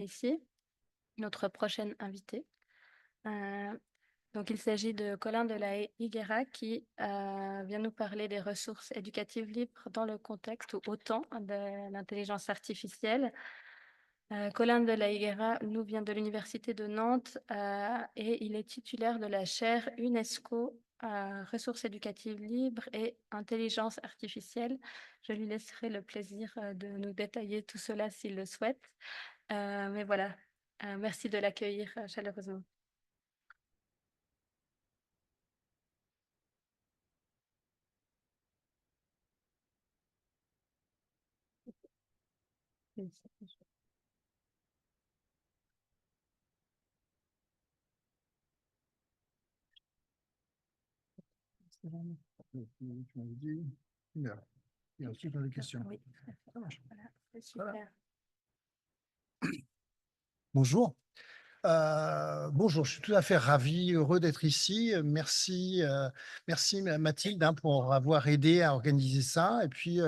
ici, notre prochaine invité. Donc, il s'agit de Colin de la Higuera qui vient nous parler des ressources éducatives libres dans le contexte ou au temps de l'intelligence artificielle. Colin de la Higuera nous vient de l'Université de Nantes et il est titulaire de la chaire UNESCO ressources éducatives libres et intelligence artificielle. Je lui laisserai le plaisir de nous détailler tout cela s'il le souhaite. Mais voilà, merci de l'accueillir chaleureusement. Tu m'avais dit une heure. Et ensuite, on a des questions. Oui, Ça marche. voilà, c'est super. Voilà. Bonjour. Bonjour, je suis tout à fait ravi, heureux d'être ici. Merci, merci Mathilde pour avoir aidé à organiser ça. Et puis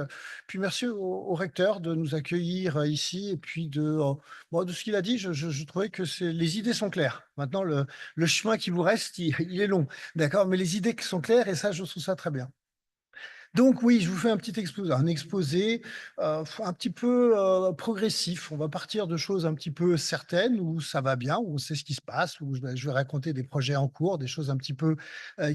merci au recteur de nous accueillir ici. Et puis bon, de ce qu'il a dit, je trouvais que les idées sont claires. Maintenant, le chemin qui vous reste, il est long. D'accord? Mais les idées sont claires et ça, je trouve ça très bien. Donc oui, je vous fais un exposé un petit peu progressif. On va partir de choses un petit peu certaines où ça va bien, où on sait ce qui se passe, où je vais raconter des projets en cours, des choses un petit peu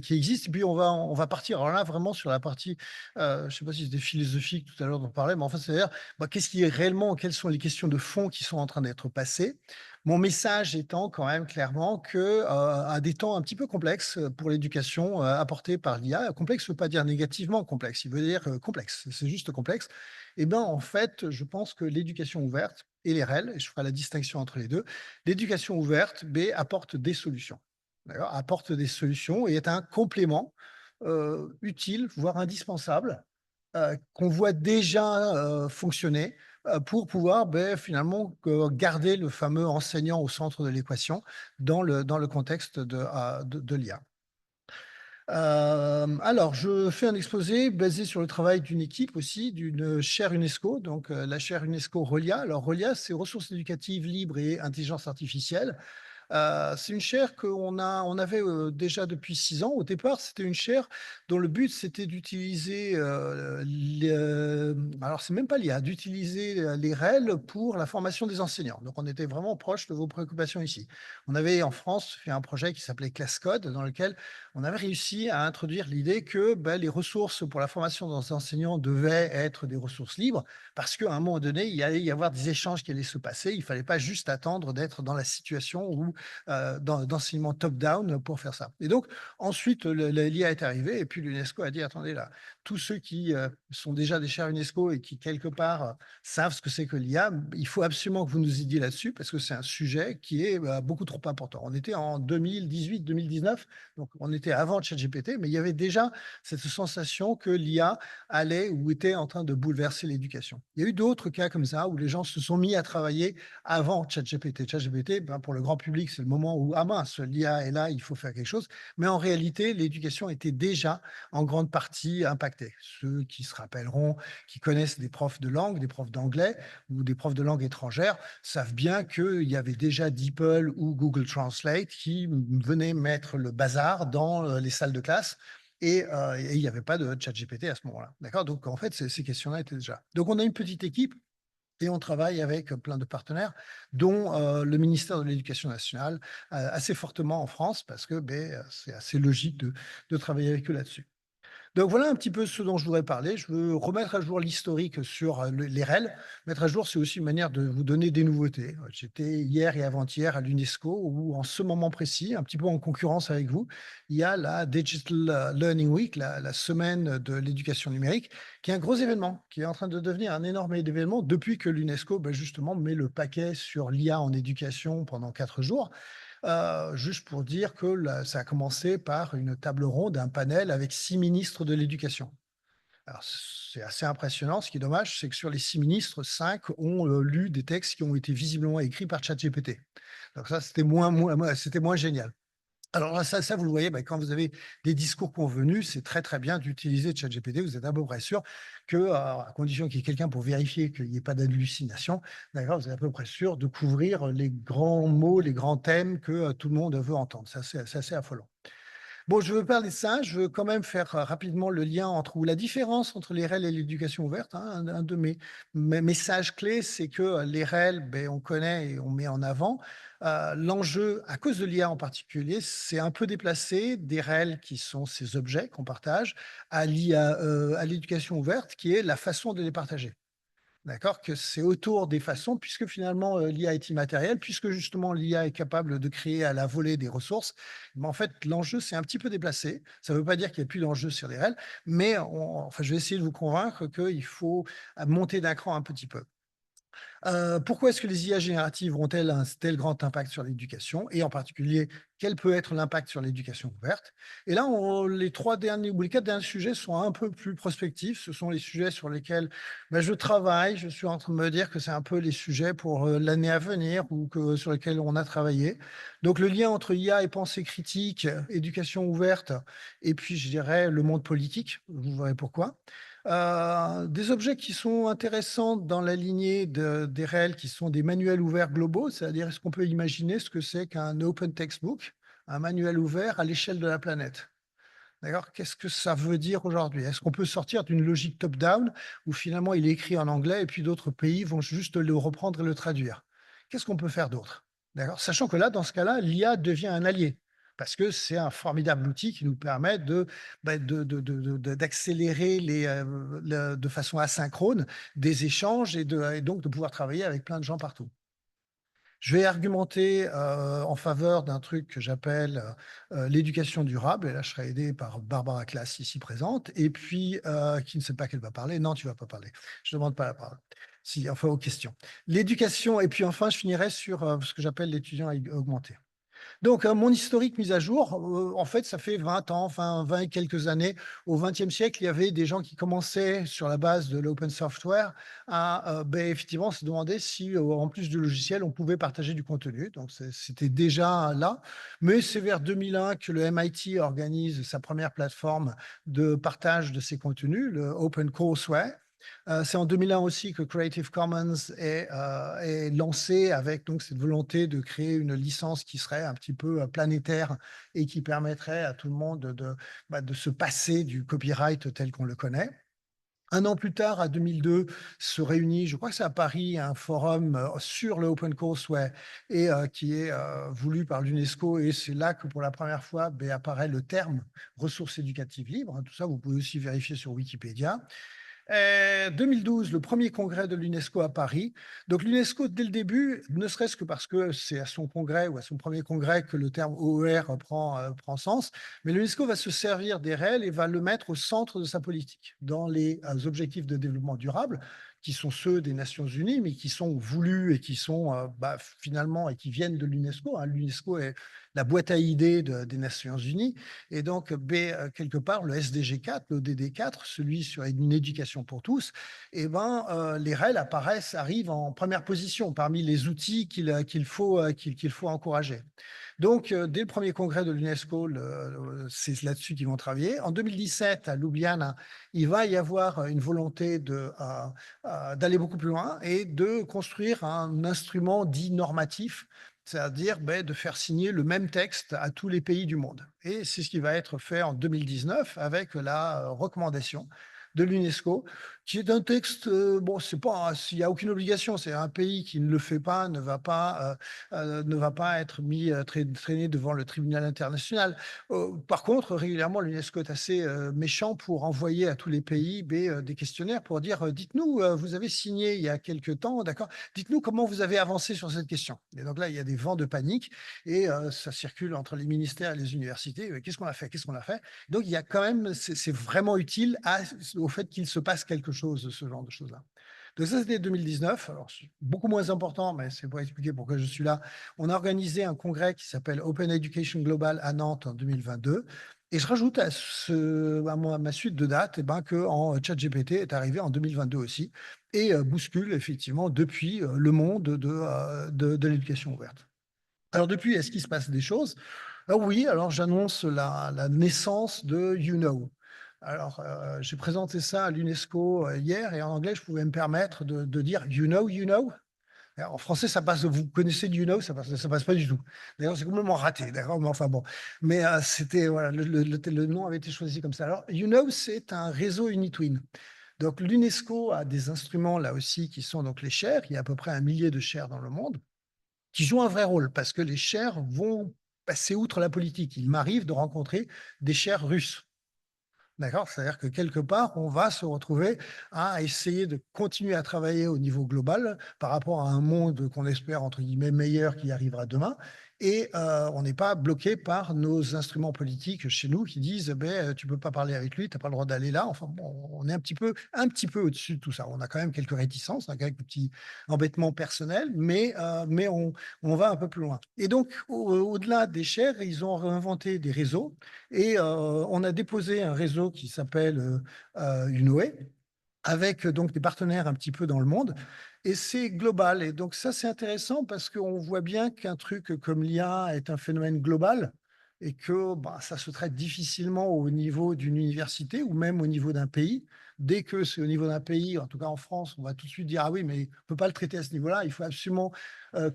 qui existent. Et puis on va partir alors là vraiment sur la partie, je ne sais pas si c'était philosophique tout à l'heure dont on parlait, mais enfin c'est-à-dire qu'est-ce qui est réellement, quelles sont les questions de fond qui sont en train d'être passées. Mon message étant quand même clairement que à des temps un petit peu complexes pour l'éducation apportée par l'IA, complexe ne veut pas dire négativement complexe, il veut dire complexe, c'est juste complexe. Et ben en fait, je pense que l'éducation ouverte et les REL, et je ferai la distinction entre les deux, l'éducation ouverte apporte des solutions. D'accord, apporte des solutions et est un complément utile, voire indispensable, qu'on voit déjà fonctionner pour pouvoir finalement garder le fameux enseignant au centre de l'équation dans le contexte de l'IA. Alors, je fais un exposé basé sur le travail d'une équipe aussi, d'une chaire UNESCO, donc la chaire UNESCO RELIA. Alors, RELIA, c'est ressources éducatives libres et intelligence artificielle. C'est une chaire on avait déjà depuis 6 ans. Au départ, c'était une chaire dont le but, c'était d'utiliser, alors c'est même pas l'IA, d'utiliser les REL pour la formation des enseignants. Donc, on était vraiment proche de vos préoccupations ici. On avait en France fait un projet qui s'appelait Class Code, dans lequel on avait réussi à introduire l'idée que les ressources pour la formation des enseignants devaient être des ressources libres, parce qu'à un moment donné, il allait y avoir des échanges qui allaient se passer. Il ne fallait pas juste attendre d'être dans la situation où d'enseignement top-down pour faire ça. Et donc, ensuite, l'IA est arrivée et puis l'UNESCO a dit, attendez là, tous ceux qui sont déjà des chaires UNESCO et qui, quelque part, savent ce que c'est que l'IA, il faut absolument que vous nous aidiez là-dessus parce que c'est un sujet qui est beaucoup trop important. On était en 2018-2019, donc on était avant ChatGPT, mais il y avait déjà cette sensation que l'IA allait ou était en train de bouleverser l'éducation. Il y a eu d'autres cas comme ça où les gens se sont mis à travailler avant ChatGPT. ChatGPT, pour le grand public, c'est le moment où, ah mince, l'IA est là, il faut faire quelque chose. Mais en réalité, l'éducation était déjà en grande partie impactée. Ceux qui se rappelleront, qui connaissent des profs de langue, des profs d'anglais ou des profs de langue étrangère, savent bien qu'il y avait déjà DeepL ou Google Translate qui venaient mettre le bazar dans les salles de classe. Et il n'y avait pas de ChatGPT à ce moment-là. D'accord. Donc, en fait, ces questions-là étaient déjà. Donc, on a une petite équipe et on travaille avec plein de partenaires, dont le ministère de l'Éducation nationale, assez fortement en France, parce que c'est assez logique de travailler avec eux là-dessus. Donc voilà un petit peu ce dont je voudrais parler. Je veux remettre à jour l'historique sur les REL. Mettre à jour, c'est aussi une manière de vous donner des nouveautés. J'étais hier et avant-hier à l'UNESCO où, en ce moment précis, un petit peu en concurrence avec vous, il y a la Digital Learning Week, la semaine de l'éducation numérique, qui est un gros événement, qui est en train de devenir un énorme événement depuis que l'UNESCO, justement, met le paquet sur l'IA en éducation pendant 4 jours. Juste pour dire que ça a commencé par une table ronde, un panel avec 6 ministres de l'éducation. Alors, c'est assez impressionnant. Ce qui est dommage, c'est que sur les 6 ministres, 5 ont lu des textes qui ont été visiblement écrits par ChatGPT. Donc ça, c'était moins génial. Alors là, ça, vous le voyez, quand vous avez des discours convenus, c'est très très bien d'utiliser ChatGPT. Vous êtes à peu près sûr que, à condition qu'il y ait quelqu'un pour vérifier qu'il n'y ait pas d'hallucination, d'accord, vous êtes à peu près sûr de couvrir les grands mots, les grands thèmes que tout le monde veut entendre. C'est assez affolant. Bon, je veux parler de ça. Je veux quand même faire rapidement le lien entre ou la différence entre les REL et l'éducation ouverte, hein. Un de mes messages clés, c'est que les REL, on connaît et on met en avant. L'enjeu, à cause de l'IA en particulier, c'est un peu déplacé des REL qui sont ces objets qu'on partage à l'IA, à l'éducation ouverte, qui est la façon de les partager. D'accord? Que c'est autour des façons, puisque finalement, l'IA est immatérielle, puisque justement l'IA est capable de créer à la volée des ressources, mais en fait, l'enjeu, c'est un petit peu déplacé. Ça ne veut pas dire qu'il n'y a plus d'enjeu sur les REL, mais enfin, je vais essayer de vous convaincre qu'il faut monter d'un cran un petit peu. Pourquoi est-ce que les IA génératives ont-elles un tel grand impact sur l'éducation et en particulier, quel peut être l'impact sur l'éducation ouverte? Et là, les 3 derniers ou les 4 derniers sujets sont un peu plus prospectifs. Ce sont les sujets sur lesquels, je travaille. Je suis en train de me dire que c'est un peu les sujets pour, l'année à venir ou sur lesquels on a travaillé. Donc le lien entre IA et pensée critique, éducation ouverte et puis je dirais le monde politique, vous verrez pourquoi. Des objets qui sont intéressants dans la lignée des réels qui sont des manuels ouverts globaux, c'est-à-dire est-ce qu'on peut imaginer ce que c'est qu'un open textbook, un manuel ouvert à l'échelle de la planète? D'accord? Qu'est-ce que ça veut dire aujourd'hui? Est-ce qu'on peut sortir d'une logique top-down où finalement il est écrit en anglais et puis d'autres pays vont juste le reprendre et le traduire? Qu'est-ce qu'on peut faire d'autre? D'accord? Sachant que là, dans ce cas-là, l'IA devient un allié parce que c'est un formidable outil qui nous permet d'accélérer de façon asynchrone des échanges et donc de pouvoir travailler avec plein de gens partout. Je vais argumenter en faveur d'un truc que j'appelle l'éducation durable. Et là, je serai aidé par Barbara Class, ici présente, et puis qui ne sait pas qu'elle va parler. Non, tu vas pas parler. Je ne demande pas la parole. Si, enfin, aux questions. L'éducation, et puis enfin, je finirai sur ce que j'appelle l'étudiant augmenté. Donc, mon historique mis à jour, en fait, ça fait 20 ans, enfin 20 et quelques années. Au XXe siècle, il y avait des gens qui commençaient sur la base de l'open software à effectivement se demander si, en plus du logiciel, on pouvait partager du contenu. Donc, c'était déjà là. Mais c'est vers 2001 que le MIT organise sa première plateforme de partage de ses contenus, le Open Courseware. C'est en 2001 aussi que Creative Commons est lancé avec donc cette volonté de créer une licence qui serait un petit peu planétaire et qui permettrait à tout le monde de se passer du copyright tel qu'on le connaît. Un an plus tard, à 2002, se réunit, je crois que c'est à Paris, un forum sur le Open Courseware et qui est voulu par l'UNESCO. Et c'est là que pour la première fois apparaît le terme ressources éducatives libres. Tout ça, vous pouvez aussi vérifier sur Wikipédia. 2012, le premier congrès de l'UNESCO à Paris. Donc l'UNESCO, dès le début, ne serait-ce que parce que c'est à son congrès ou à son premier congrès que le terme OER prend sens, mais l'UNESCO va se servir des REL et va le mettre au centre de sa politique, dans les objectifs de développement durable, qui sont ceux des Nations Unies, mais qui sont voulus et qui sont finalement et qui viennent de l'UNESCO, hein. L'UNESCO est la boîte à idées des Nations Unies. Et donc, quelque part, le SDG 4, le DD 4, celui sur une éducation pour tous, les REL arrivent en première position parmi les outils qu'il faut encourager. Donc, dès le premier congrès de l'UNESCO, c'est là-dessus qu'ils vont travailler. En 2017, à Ljubljana, il va y avoir une volonté d'aller beaucoup plus loin et de construire un instrument dit normatif, c'est-à-dire de faire signer le même texte à tous les pays du monde. Et c'est ce qui va être fait en 2019 avec la recommandation de l'UNESCO, qui est un texte, bon, c'est pas, il n'y a aucune obligation, c'est un pays qui ne le fait pas, ne va pas être traîné devant le tribunal international. Par contre, régulièrement, l'UNESCO est assez méchant pour envoyer à tous les pays des questionnaires pour dire dites-nous, vous avez signé il y a quelque temps, d'accord? Dites-nous comment vous avez avancé sur cette question. Et donc là, il y a des vents de panique et ça circule entre les ministères et les universités. Qu'est-ce qu'on a fait? Qu'est-ce qu'on a fait? Donc il y a quand même, c'est vraiment utile au fait qu'il se passe quelque chose, ce genre de choses-là. Donc ça, c'était 2019. Alors, c'est beaucoup moins important, mais c'est pour expliquer pourquoi je suis là. On a organisé un congrès qui s'appelle Open Education Global à Nantes en 2022. Et je rajoute à ma suite de dates que ChatGPT est arrivé en 2022 aussi et bouscule effectivement depuis le monde de l'éducation ouverte. Alors depuis, est-ce qu'il se passe des choses? Ah oui, alors j'annonce la naissance de YouKnow. Alors, j'ai présenté ça à l'UNESCO, hier et en anglais, je pouvais me permettre de dire: You know, you know». Alors, en français, ça passe, vous connaissez du you know, ça passe pas du tout. D'ailleurs, c'est complètement raté, d'accord? Mais enfin bon. Mais, c'était voilà, le nom avait été choisi comme ça. Alors, YouKnow, c'est un réseau Unitwin. Donc l'UNESCO a des instruments là aussi qui sont donc les chaires. Il y a à peu près 1 millier de chaires dans le monde qui jouent un vrai rôle parce que les chaires vont passer outre la politique. Il m'arrive de rencontrer des chaires russes. D'accord? C'est-à-dire que quelque part, on va se retrouver à essayer de continuer à travailler au niveau global par rapport à un monde qu'on espère entre guillemets «meilleur» qui arrivera demain et on n'est pas bloqué par nos instruments politiques chez nous qui disent: «Beh, tu peux pas parler avec lui, tu as pas le droit d'aller là». Enfin bon, on est un petit peu au-dessus de tout ça. On a quand même quelques réticences, on a quelques petits embêtements personnels, mais on va un peu plus loin et donc au-delà des chairs, ils ont inventé des réseaux et on a déposé un réseau qui s'appelle, Unoé avec, donc des partenaires un petit peu dans le monde et c'est global et donc ça, c'est intéressant parce qu'on voit bien qu'un truc comme l'IA est un phénomène global et que, bah, ça se traite difficilement au niveau d'une université ou même au niveau d'un pays. Dès que c'est au niveau d'un pays, en tout cas en France, on va tout de suite dire: «Ah oui, mais on peut pas le traiter à ce niveau-là, il faut absolument,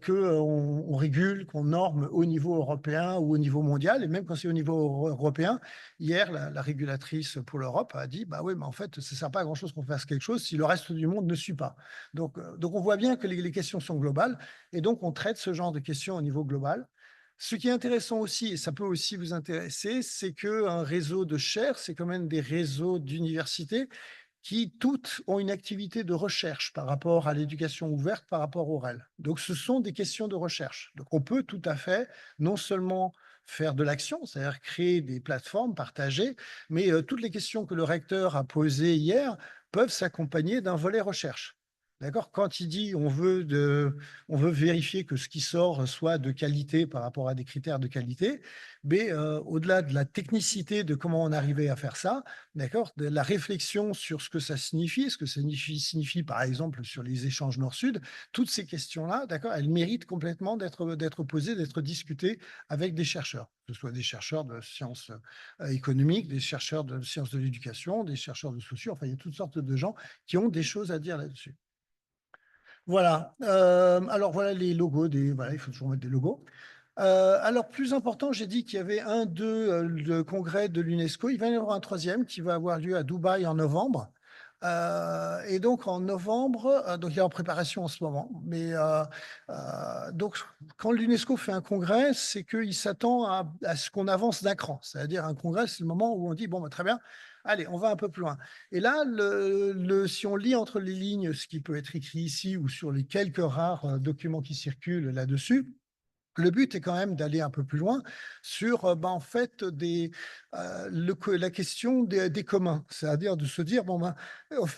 qu'on régule, qu'on norme au niveau européen ou au niveau mondial» et même quand c'est au niveau européen, hier, la régulatrice pour l'Europe a dit: «Bah oui, mais en fait, ça ne sert pas à grand chose qu'on fasse quelque chose si le reste du monde ne suit pas». Donc on voit bien que les questions sont globales et donc on traite ce genre de questions au niveau global. Ce qui est intéressant aussi, et ça peut aussi vous intéresser, c'est qu'un réseau de chaires, c'est quand même des réseaux d'universités qui toutes ont une activité de recherche par rapport à l'éducation ouverte, par rapport au REL. Donc ce sont des questions de recherche. Donc on peut tout à fait non seulement faire de l'action, c'est-à-dire créer des plateformes partagées, mais toutes les questions que le recteur a posées hier peuvent s'accompagner d'un volet recherche. D'accord? Quand il dit on veut vérifier que ce qui sort soit de qualité par rapport à des critères de qualité, mais au-delà de la technicité de comment on arrivait à faire ça, d'accord? De la réflexion sur ce que ça signifie, ce que ça signifie, par exemple, sur les échanges nord-sud, toutes ces questions-là, d'accord, elles méritent complètement d'être posées, d'être discutées avec des chercheurs, que ce soit des chercheurs de sciences, économiques, des chercheurs de sciences de l'éducation, des chercheurs de sociaux, enfin, il y a toutes sortes de gens qui ont des choses à dire là-dessus. Voilà, alors voilà les logos des voilà, il faut toujours mettre des logos. Alors plus important, j'ai dit qu'il y avait 1-2, le congrès de l'UNESCO. Il va y en avoir un troisième qui va avoir lieu à Dubaï en novembre. Et donc en novembre, donc il est en préparation en ce moment, mais donc quand l'UNESCO fait un congrès, c'est qu'il s'attend à ce qu'on avance d'un cran. C'est-à-dire un congrès, c'est le moment où on dit: «Bon, bah, très bien, allez, on va un peu plus loin». Et là, si on lit entre les lignes ce qui peut être écrit ici ou sur les quelques rares, documents qui circulent là-dessus, le but est quand même d'aller un peu plus loin sur, bah, en fait, la question des communs. C'est-à-dire de se dire: «Bon, ben,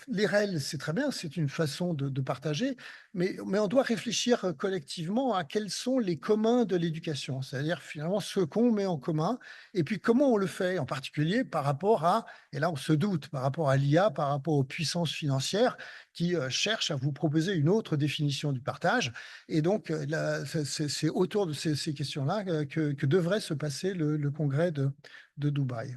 les REL, c'est très bien, c'est une façon de partager, mais on doit réfléchir, collectivement à quels sont les communs de l'éducation». C'est-à-dire finalement ce qu'on met en commun et puis comment on le fait, en particulier par rapport à et là on se doute, par rapport à l'IA, par rapport aux puissances financières qui, cherchent à vous proposer une autre définition du partage et donc, là, c'est autour de ces questions-là, que devrait se passer le congrès de Dubaï.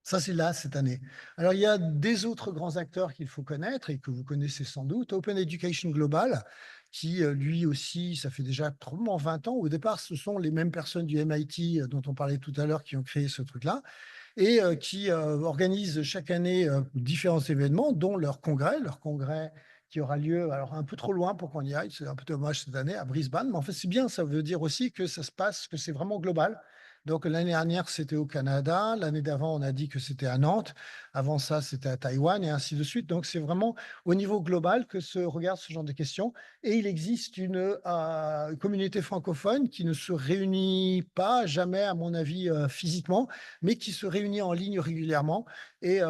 Ça, c'est là, cette année. Alors, il y a des autres grands acteurs qu'il faut connaître et que vous connaissez sans doute. Open Education Global, qui, lui aussi, ça fait déjà probablement 20 ans. Au départ, ce sont les mêmes personnes du MIT, dont on parlait tout à l'heure, qui ont créé ce truc-là et qui, organise chaque année, différents événements, dont leur congrès qui aura lieu, alors un peu trop loin pour qu'on y aille, c'est un peu dommage cette année, à Brisbane, mais en fait, c'est bien, ça veut dire aussi que ça se passe, que c'est vraiment global. Donc l'année dernière, c'était au Canada, l'année d'avant, on a dit que c'était à Nantes, avant ça, c'était à Taïwan et ainsi de suite. Donc c'est vraiment au niveau global que se regarde ce genre de questions et il existe une, communauté francophone qui ne se réunit pas, jamais à mon avis, physiquement, mais qui se réunit en ligne régulièrement. Et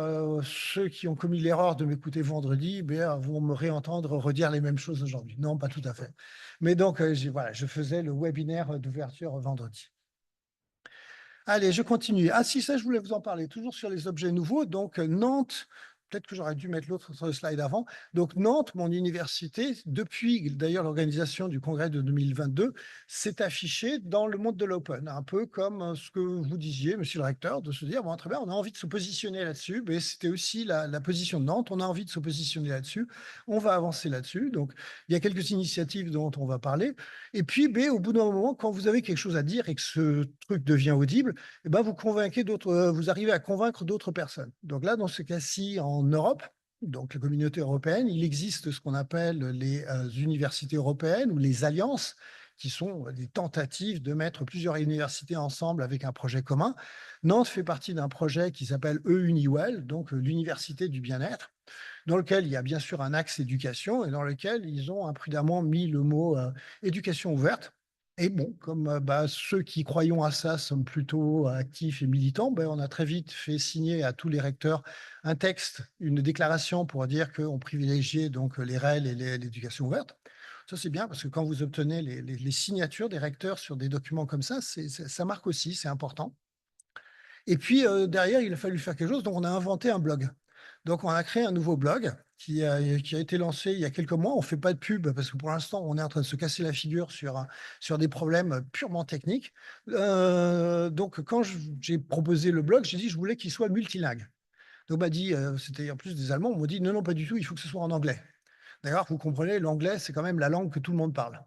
ceux qui ont commis l'erreur de m'écouter vendredi, vont me réentendre redire les mêmes choses aujourd'hui. Non, pas tout à fait. Mais donc, voilà, je faisais le webinaire d'ouverture vendredi. Allez, je continue. Ah si, ça, je voulais vous en parler, toujours sur les objets nouveaux. Donc, Nantes, peut-être que j'aurais dû mettre l'autre sur le slide avant. Donc Nantes, mon université, depuis d'ailleurs l'organisation du congrès de 2022, s'est affichée dans le monde de l'open, un peu comme ce que vous disiez, monsieur le recteur, de se dire, bon, très bien, on a envie de se positionner là-dessus, mais c'était aussi la position de Nantes, on a envie de se positionner là-dessus, on va avancer là-dessus. Donc, il y a quelques initiatives dont on va parler. Et puis, B, au bout d'un moment, quand vous avez quelque chose à dire et que ce truc devient audible, eh ben, vous convainquez d'autres, vous arrivez à convaincre d'autres personnes. Donc là, dans ce cas-ci, en Europe, donc la communauté européenne, il existe ce qu'on appelle les universités européennes ou les alliances, qui sont des tentatives de mettre plusieurs universités ensemble avec un projet commun. Nantes fait partie d'un projet qui s'appelle eUniWell, donc l'université du bien-être, dans lequel il y a bien sûr un axe éducation et dans lequel ils ont imprudemment mis le mot éducation ouverte. Et bon, comme ceux qui croyons à ça sommes plutôt actifs et militants, on a très vite fait signer à tous les recteurs un texte, une déclaration pour dire qu'on privilégiait donc les REL et l'éducation ouverte. Ça, c'est bien parce que quand vous obtenez les signatures des recteurs sur des documents comme ça marque aussi, c'est important. Et puis, derrière, il a fallu faire quelque chose. Donc, on a inventé un blog. Donc, on a créé un nouveau blog qui a été lancé il y a quelques mois. On ne fait pas de pub parce que pour l'instant, on est en train de se casser la figure sur des problèmes purement techniques. Donc, quand j'ai proposé le blog, j'ai dit que je voulais qu'il soit multilingue. Donc, on m'a dit, c'était en plus des Allemands, on m'a dit non, non, pas du tout, il faut que ce soit en anglais. D'ailleurs, vous comprenez, l'anglais, c'est quand même la langue que tout le monde parle.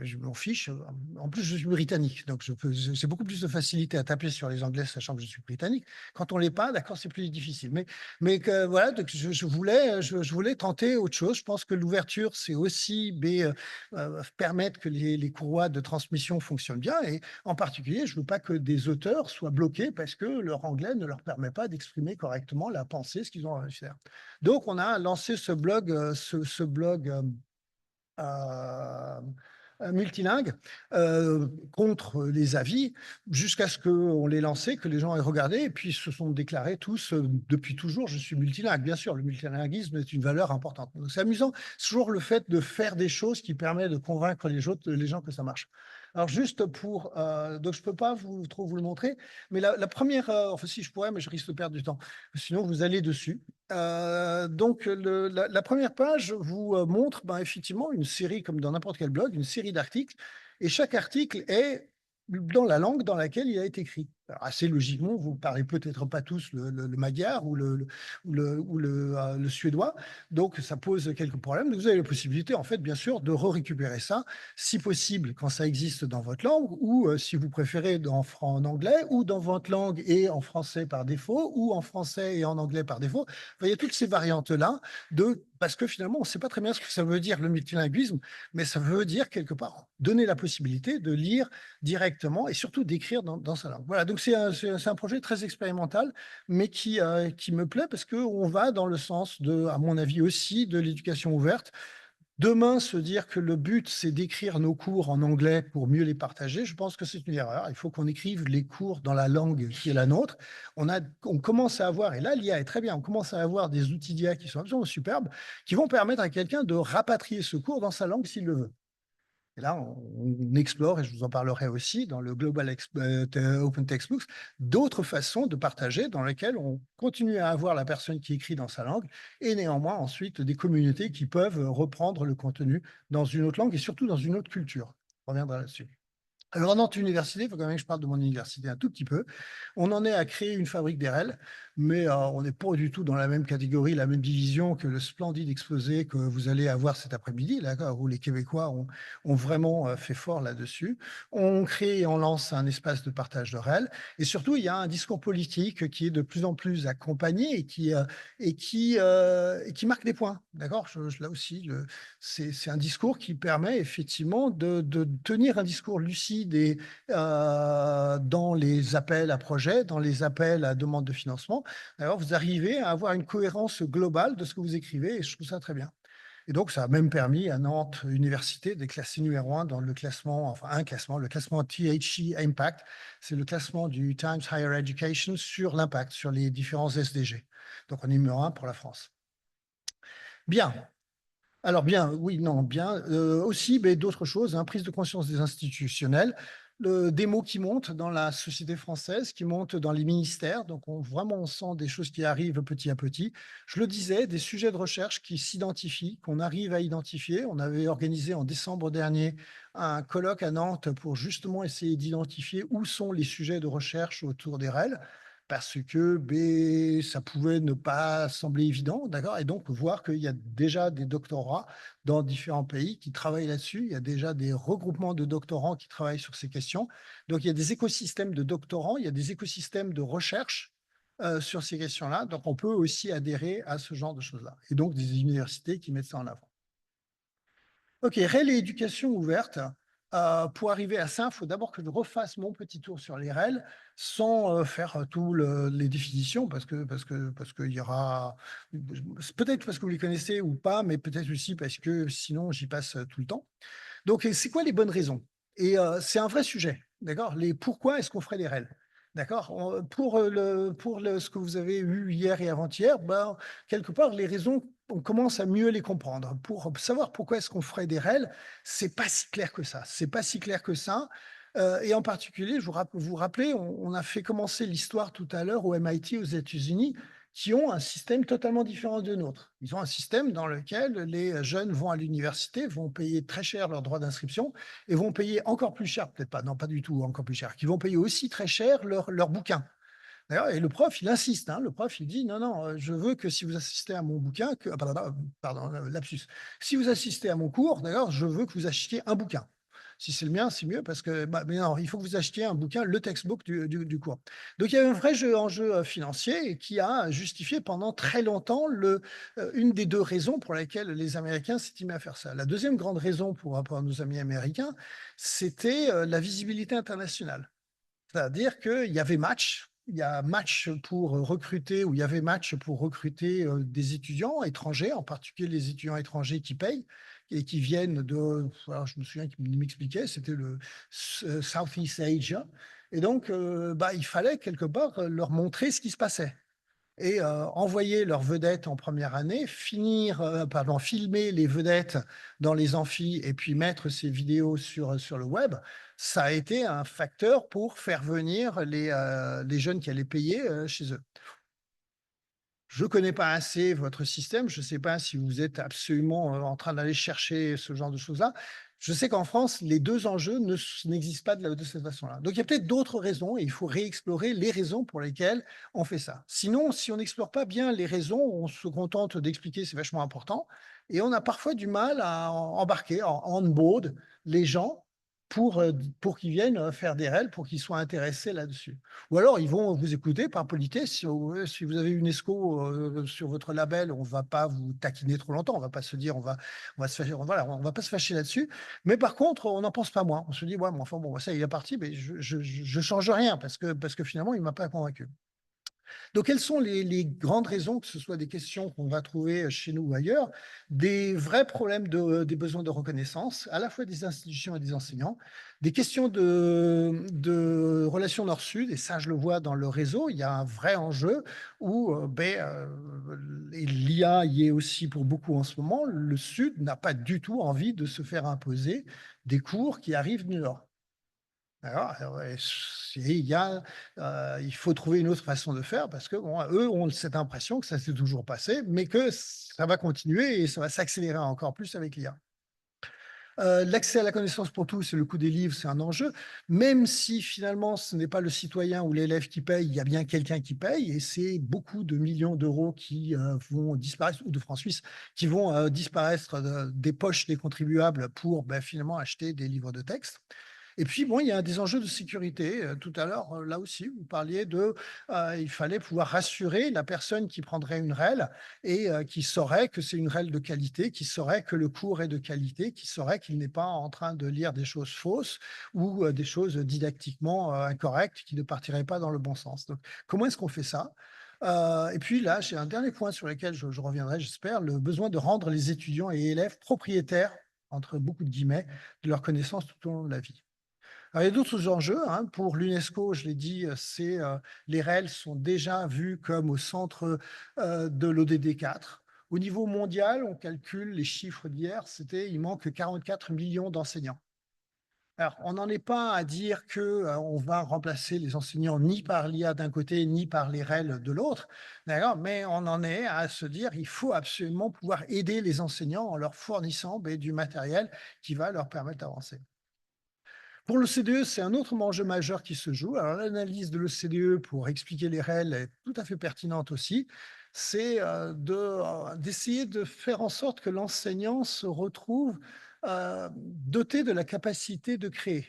Je m'en fiche. En plus, je suis britannique, donc j'ai beaucoup plus de facilité à taper sur les Anglais, sachant que je suis britannique. Quand on l'est pas, d'accord, c'est plus difficile. Voilà, donc je voulais tenter autre chose. Je pense que l'ouverture, c'est aussi permettre que les courroies de transmission fonctionnent bien. Et en particulier, je veux pas que des auteurs soient bloqués parce que leur anglais ne leur permet pas d'exprimer correctement la pensée, ce qu'ils ont envie de faire. Donc, on a lancé ce blog, ce blog euh, multilingue contre les avis jusqu'à ce qu'on les lancé, que les gens aient regardé et puis se sont déclarés tous depuis toujours, je suis multilingue. Bien sûr, le multilinguisme est une valeur importante. C'est amusant, c'est toujours le fait de faire des choses qui permet de convaincre les gens que ça marche. Alors juste pour, donc je peux pas trop vous le montrer, mais la première, enfin si je pourrais, mais je risque de perdre du temps. Sinon vous allez dessus. Donc, la première page vous montre effectivement une série, comme dans n'importe quel blog, une série d'articles. Et chaque article est dans la langue dans laquelle il a été écrit. Alors, assez logiquement, vous ne parlez peut-être pas tous le magyar ou le suédois, donc ça pose quelques problèmes. Vous avez la possibilité, en fait, bien sûr, de récupérer ça, si possible, quand ça existe dans votre langue, ou si vous préférez en anglais, ou dans votre langue et en français par défaut, ou en français et en anglais par défaut. Enfin, il y a toutes ces variantes-là, parce que finalement, on ne sait pas très bien ce que ça veut dire le multilinguisme, mais ça veut dire quelque part donner la possibilité de lire directement et surtout d'écrire dans sa langue. Voilà, donc c'est un projet très expérimental, mais qui me plaît parce qu'on va dans le sens de, à mon avis aussi, de l'éducation ouverte. Demain, se dire que le but, c'est d'écrire nos cours en anglais pour mieux les partager, je pense que c'est une erreur. Il faut qu'on écrive les cours dans la langue qui est la nôtre. On commence à avoir, et là, l'IA est très bien, on commence à avoir des outils d'IA qui sont absolument superbes, qui vont permettre à quelqu'un de rapatrier ce cours dans sa langue s'il le veut. Et là, on explore, et je vous en parlerai aussi dans le Global Open Textbooks, d'autres façons de partager dans lesquelles on continue à avoir la personne qui écrit dans sa langue et néanmoins ensuite des communautés qui peuvent reprendre le contenu dans une autre langue et surtout dans une autre culture. On reviendra là-dessus. Alors, en Nantes Université, il faut quand même que je parle de mon université un tout petit peu. On en est à créer une fabrique d'RL, mais on n'est pas du tout dans la même catégorie, la même division que le splendide exposé que vous allez avoir cet après-midi, là, où les Québécois ont vraiment fait fort là-dessus. On crée et on lance un espace de partage de RL. Et surtout, il y a un discours politique qui est de plus en plus accompagné et qui marque des points. D'accord. Là aussi, c'est un discours qui permet effectivement de tenir un discours lucide dans les appels à projets, dans les appels à demande de financement. Alors, vous arrivez à avoir une cohérence globale de ce que vous écrivez et je trouve ça très bien. Et donc, ça a même permis à Nantes Université d'être classée numéro un dans le classement, enfin un classement, le classement THE Impact. C'est le classement du Times Higher Education sur l'impact, sur les différents SDG. Donc, on est numéro un pour la France. Bien. Alors bien, oui, non, bien. Aussi, mais d'autres choses, hein, prise de conscience des institutionnels, des mots qui montent dans la société française, qui montent dans les ministères. Donc, vraiment, on sent des choses qui arrivent petit à petit. Je le disais, des sujets de recherche qui s'identifient, qu'on arrive à identifier. On avait organisé en décembre dernier un colloque à Nantes pour justement essayer d'identifier où sont les sujets de recherche autour des REL. Parce que ça pouvait ne pas sembler évident, d'accord? Et donc, voir qu'il y a déjà des doctorats dans différents pays qui travaillent là-dessus. Il y a déjà des regroupements de doctorants qui travaillent sur ces questions. Donc, il y a des écosystèmes de doctorants, il y a des écosystèmes de recherche sur ces questions-là. Donc, on peut aussi adhérer à ce genre de choses-là. Et donc, des universités qui mettent ça en avant. Ok, REL et éducation ouverte. Pour arriver à ça, il faut d'abord que je refasse mon petit tour sur les REL sans faire tous les définitions, parce qu'il y aura peut-être parce que vous les connaissez ou pas, mais peut-être aussi parce que sinon j'y passe tout le temps. Donc, c'est quoi les bonnes raisons? Et c'est un vrai sujet, d'accord? Les pourquoi est-ce qu'on ferait des REL? D'accord? Ce que vous avez eu hier et avant-hier, ben, quelque part, les raisons, on commence à mieux les comprendre. Pour savoir pourquoi est-ce qu'on ferait des REL, c'est pas si clair que ça. C'est pas si clair que ça. Et en particulier, vous rappelez, on a fait commencer l'histoire tout à l'heure au MIT aux États-Unis, qui ont un système totalement différent de nôtre. Ils ont un système dans lequel les jeunes vont à l'université, vont payer très cher leurs droits d'inscription et vont payer encore plus cher, peut-être pas, non, pas du tout encore plus cher, qui vont payer aussi très cher leurs bouquins. D'ailleurs, et le prof, il insiste, hein, le prof, il dit, non, non, je veux que si vous assistez à mon bouquin, pardon, lapsus, si vous assistez à mon cours, d'ailleurs, je veux que vous achetiez un bouquin. Si c'est le mien, c'est mieux parce que, mais non, il faut que vous achetiez un bouquin, le textbook du cours. Donc, il y a un vrai enjeu financier qui a justifié pendant très longtemps une des deux raisons pour lesquelles les Américains s'étaient mis à faire ça. La deuxième grande raison pour rapport à nos amis américains, c'était la visibilité internationale. C'est-à-dire qu'il y avait match, il y a match pour recruter, ou il y avait match pour recruter des étudiants étrangers, en particulier les étudiants étrangers qui payent et qui viennent de, alors je me souviens qu'il m'expliquait, c'était le Southeast Asia. Et donc, il fallait quelque part leur montrer ce qui se passait et envoyer leurs vedettes en première année, filmer les vedettes dans les amphis et puis mettre ces vidéos sur le web, ça a été un facteur pour faire venir les jeunes qui allaient payer chez eux. Je ne connais pas assez votre système. Je ne sais pas si vous êtes absolument en train d'aller chercher ce genre de choses-là. Je sais qu'en France, les deux enjeux n'existent pas de cette façon-là. Donc, il y a peut-être d'autres raisons et il faut réexplorer les raisons pour lesquelles on fait ça. Sinon, si on n'explore pas bien les raisons, on se contente d'expliquer, c'est vachement important. Et on a parfois du mal à embarquer, en on-board les gens pour qu'ils viennent faire des REL, pour qu'ils soient intéressés là-dessus. Ou alors, ils vont vous écouter par politesse. Si vous avez une esco sur votre label, on ne va pas vous taquiner trop longtemps. On ne va pas se dire, on va se fâcher, voilà, on va pas se fâcher là-dessus. Mais par contre, on n'en pense pas moins. On se dit, ouais, mais enfin, bon, ça, il est parti, mais je change rien parce que finalement, il ne m'a pas convaincu. Donc, quelles sont les grandes raisons, que ce soit des questions qu'on va trouver chez nous ou ailleurs, des vrais problèmes des besoins de reconnaissance, à la fois des institutions et des enseignants, des questions de relations nord-sud, et ça, je le vois dans le réseau, il y a un vrai enjeu où l'IA y est aussi pour beaucoup en ce moment, le Sud n'a pas du tout envie de se faire imposer des cours qui arrivent du Nord. Ouais, il faut trouver une autre façon de faire parce que bon, eux ont cette impression que ça s'est toujours passé, mais que ça va continuer et ça va s'accélérer encore plus avec l'IA. L'accès à la connaissance pour tous et le coût des livres, c'est un enjeu, même si finalement ce n'est pas le citoyen ou l'élève qui paye, il y a bien quelqu'un qui paye et c'est beaucoup de millions d'euros qui vont disparaître, ou de francs suisses, qui vont disparaître des poches des contribuables pour finalement acheter des livres de texte. Et puis, bon, il y a des enjeux de sécurité. Tout à l'heure, là aussi, vous parliez il fallait pouvoir rassurer la personne qui prendrait une REL et qui saurait que c'est une REL de qualité, qui saurait que le cours est de qualité, qui saurait qu'il n'est pas en train de lire des choses fausses ou des choses didactiquement incorrectes qui ne partiraient pas dans le bon sens. Donc, comment est-ce qu'on fait ça? Et puis là, j'ai un dernier point sur lequel je reviendrai, j'espère, le besoin de rendre les étudiants et élèves propriétaires, entre beaucoup de guillemets, de leurs connaissances tout au long de la vie. Alors, il y a d'autres enjeux. Hein. Pour l'UNESCO, je l'ai dit, les REL sont déjà vus comme au centre de l'ODD 4. Au niveau mondial, on calcule les chiffres d'hier, il manque 44 millions d'enseignants. Alors, on n'en est pas à dire que on va remplacer les enseignants ni par l'IA d'un côté, ni par les REL de l'autre, d'accord? Mais on en est à se dire, il faut absolument pouvoir aider les enseignants en leur fournissant du matériel qui va leur permettre d'avancer. Pour l'OCDE, c'est un autre enjeu majeur qui se joue. Alors, l'analyse de l'OCDE pour expliquer les REL est tout à fait pertinente aussi. C'est d'essayer de faire en sorte que l'enseignant se retrouve doté de la capacité de créer.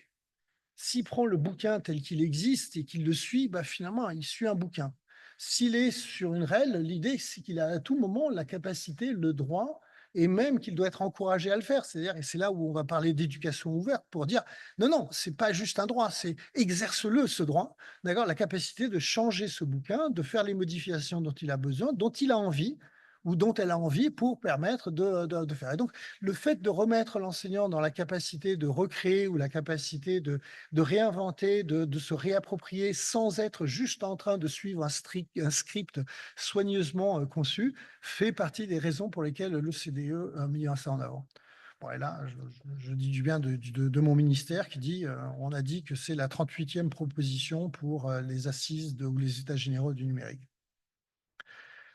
S'il prend le bouquin tel qu'il existe et qu'il le suit, bah, finalement, il suit un bouquin. S'il est sur une REL, l'idée, c'est qu'il a à tout moment la capacité, le droit, et même qu'il doit être encouragé à le faire. C'est-à-dire, et c'est là où on va parler d'éducation ouverte pour dire, non, non, c'est pas juste un droit, c'est exerce-le, ce droit, d'accord, la capacité de changer ce bouquin, de faire les modifications dont il a besoin, dont il a envie, ou dont elle a envie pour permettre de faire. Et donc, le fait de remettre l'enseignant dans la capacité de recréer ou la capacité de réinventer, de se réapproprier sans être juste en train de suivre un script soigneusement conçu, fait partie des raisons pour lesquelles l'OCDE a mis ça en avant. Bon, et là, je dis du bien de mon ministère qui dit, on a dit que c'est la 38e proposition pour les assises ou les états généraux du numérique.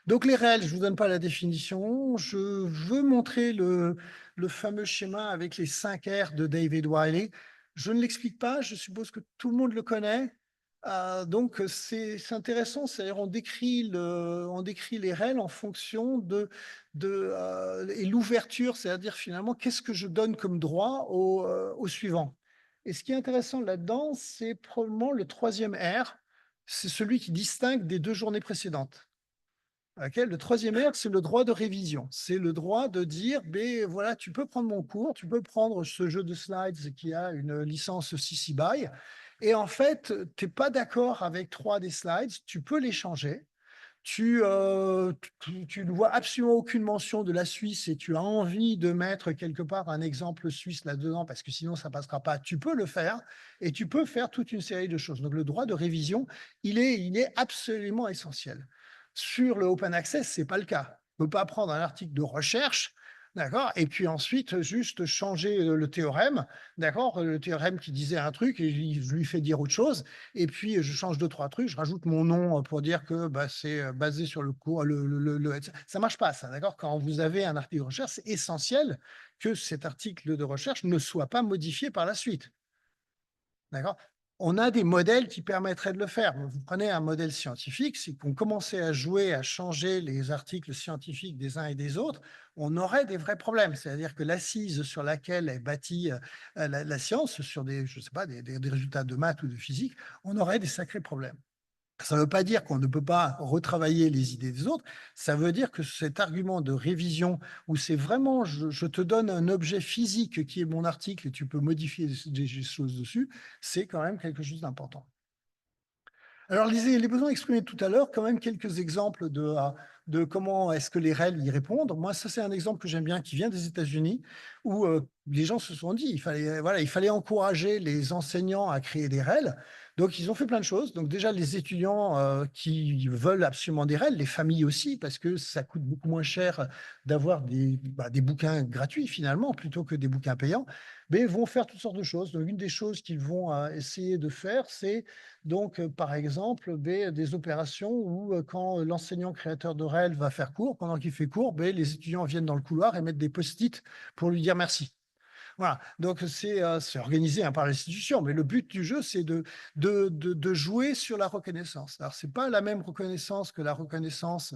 Donc les réels, je ne vous donne pas la définition. Je veux montrer le fameux schéma avec les 5 R de David Wiley. Je ne l'explique pas, je suppose que tout le monde le connaît. Donc c'est intéressant, c'est-à-dire on décrit les REL en fonction et l'ouverture, c'est-à-dire finalement qu'est-ce que je donne comme droit au suivant. Et ce qui est intéressant là-dedans, c'est probablement le 3e R, c'est celui qui distingue des 2 journées précédentes. Le 3e R, c'est le droit de révision. C'est le droit de dire, ben voilà, tu peux prendre mon cours, tu peux prendre ce jeu de slides qui a une licence CC BY, et en fait, tu n'es pas d'accord avec 3 des slides, tu peux les changer. Tu ne vois absolument aucune mention de la Suisse et tu as envie de mettre quelque part un exemple suisse là-dedans parce que sinon ça ne passera pas, tu peux le faire et tu peux faire toute une série de choses. Donc le droit de révision, il est absolument essentiel. Sur le open access, ce n'est pas le cas. On ne peut pas prendre un article de recherche, d'accord, et puis ensuite juste changer le théorème, d'accord, le théorème qui disait un truc et je lui fais dire autre chose, et puis je change 2-3 trucs, je rajoute mon nom pour dire que bah, c'est basé sur le cours, ça marche pas ça, d'accord. Quand vous avez un article de recherche, c'est essentiel que cet article de recherche ne soit pas modifié par la suite. D'accord? On a des modèles qui permettraient de le faire. Vous prenez un modèle scientifique, si on commençait à jouer, à changer les articles scientifiques des uns et des autres, on aurait des vrais problèmes. C'est-à-dire que l'assise sur laquelle est bâtie la science, sur je sais pas, des résultats de maths ou de physique, on aurait des sacrés problèmes. Ça ne veut pas dire qu'on ne peut pas retravailler les idées des autres. Ça veut dire que cet argument de révision, où c'est vraiment, je te donne un objet physique qui est mon article et tu peux modifier des choses dessus, c'est quand même quelque chose d'important. Alors, les besoins exprimés tout à l'heure, quand même quelques exemples de comment est-ce que les REL y répondent. Moi, ça, c'est un exemple que j'aime bien qui vient des États-Unis où les gens se sont dit il fallait encourager les enseignants à créer des REL. Donc, ils ont fait plein de choses. Donc, déjà, les étudiants qui veulent absolument des REL, les familles aussi, parce que ça coûte beaucoup moins cher d'avoir des bouquins gratuits finalement plutôt que des bouquins payants, mais vont faire toutes sortes de choses. Donc, une des choses qu'ils vont essayer de faire, c'est donc, par exemple, des opérations où, quand l'enseignant créateur de REL va faire cours, pendant qu'il fait cours, les étudiants viennent dans le couloir et mettent des post-it pour lui dire merci. Voilà, donc c'est organisé par l'institution, mais le but du jeu, c'est de jouer sur la reconnaissance. Alors, ce n'est pas la même reconnaissance que la reconnaissance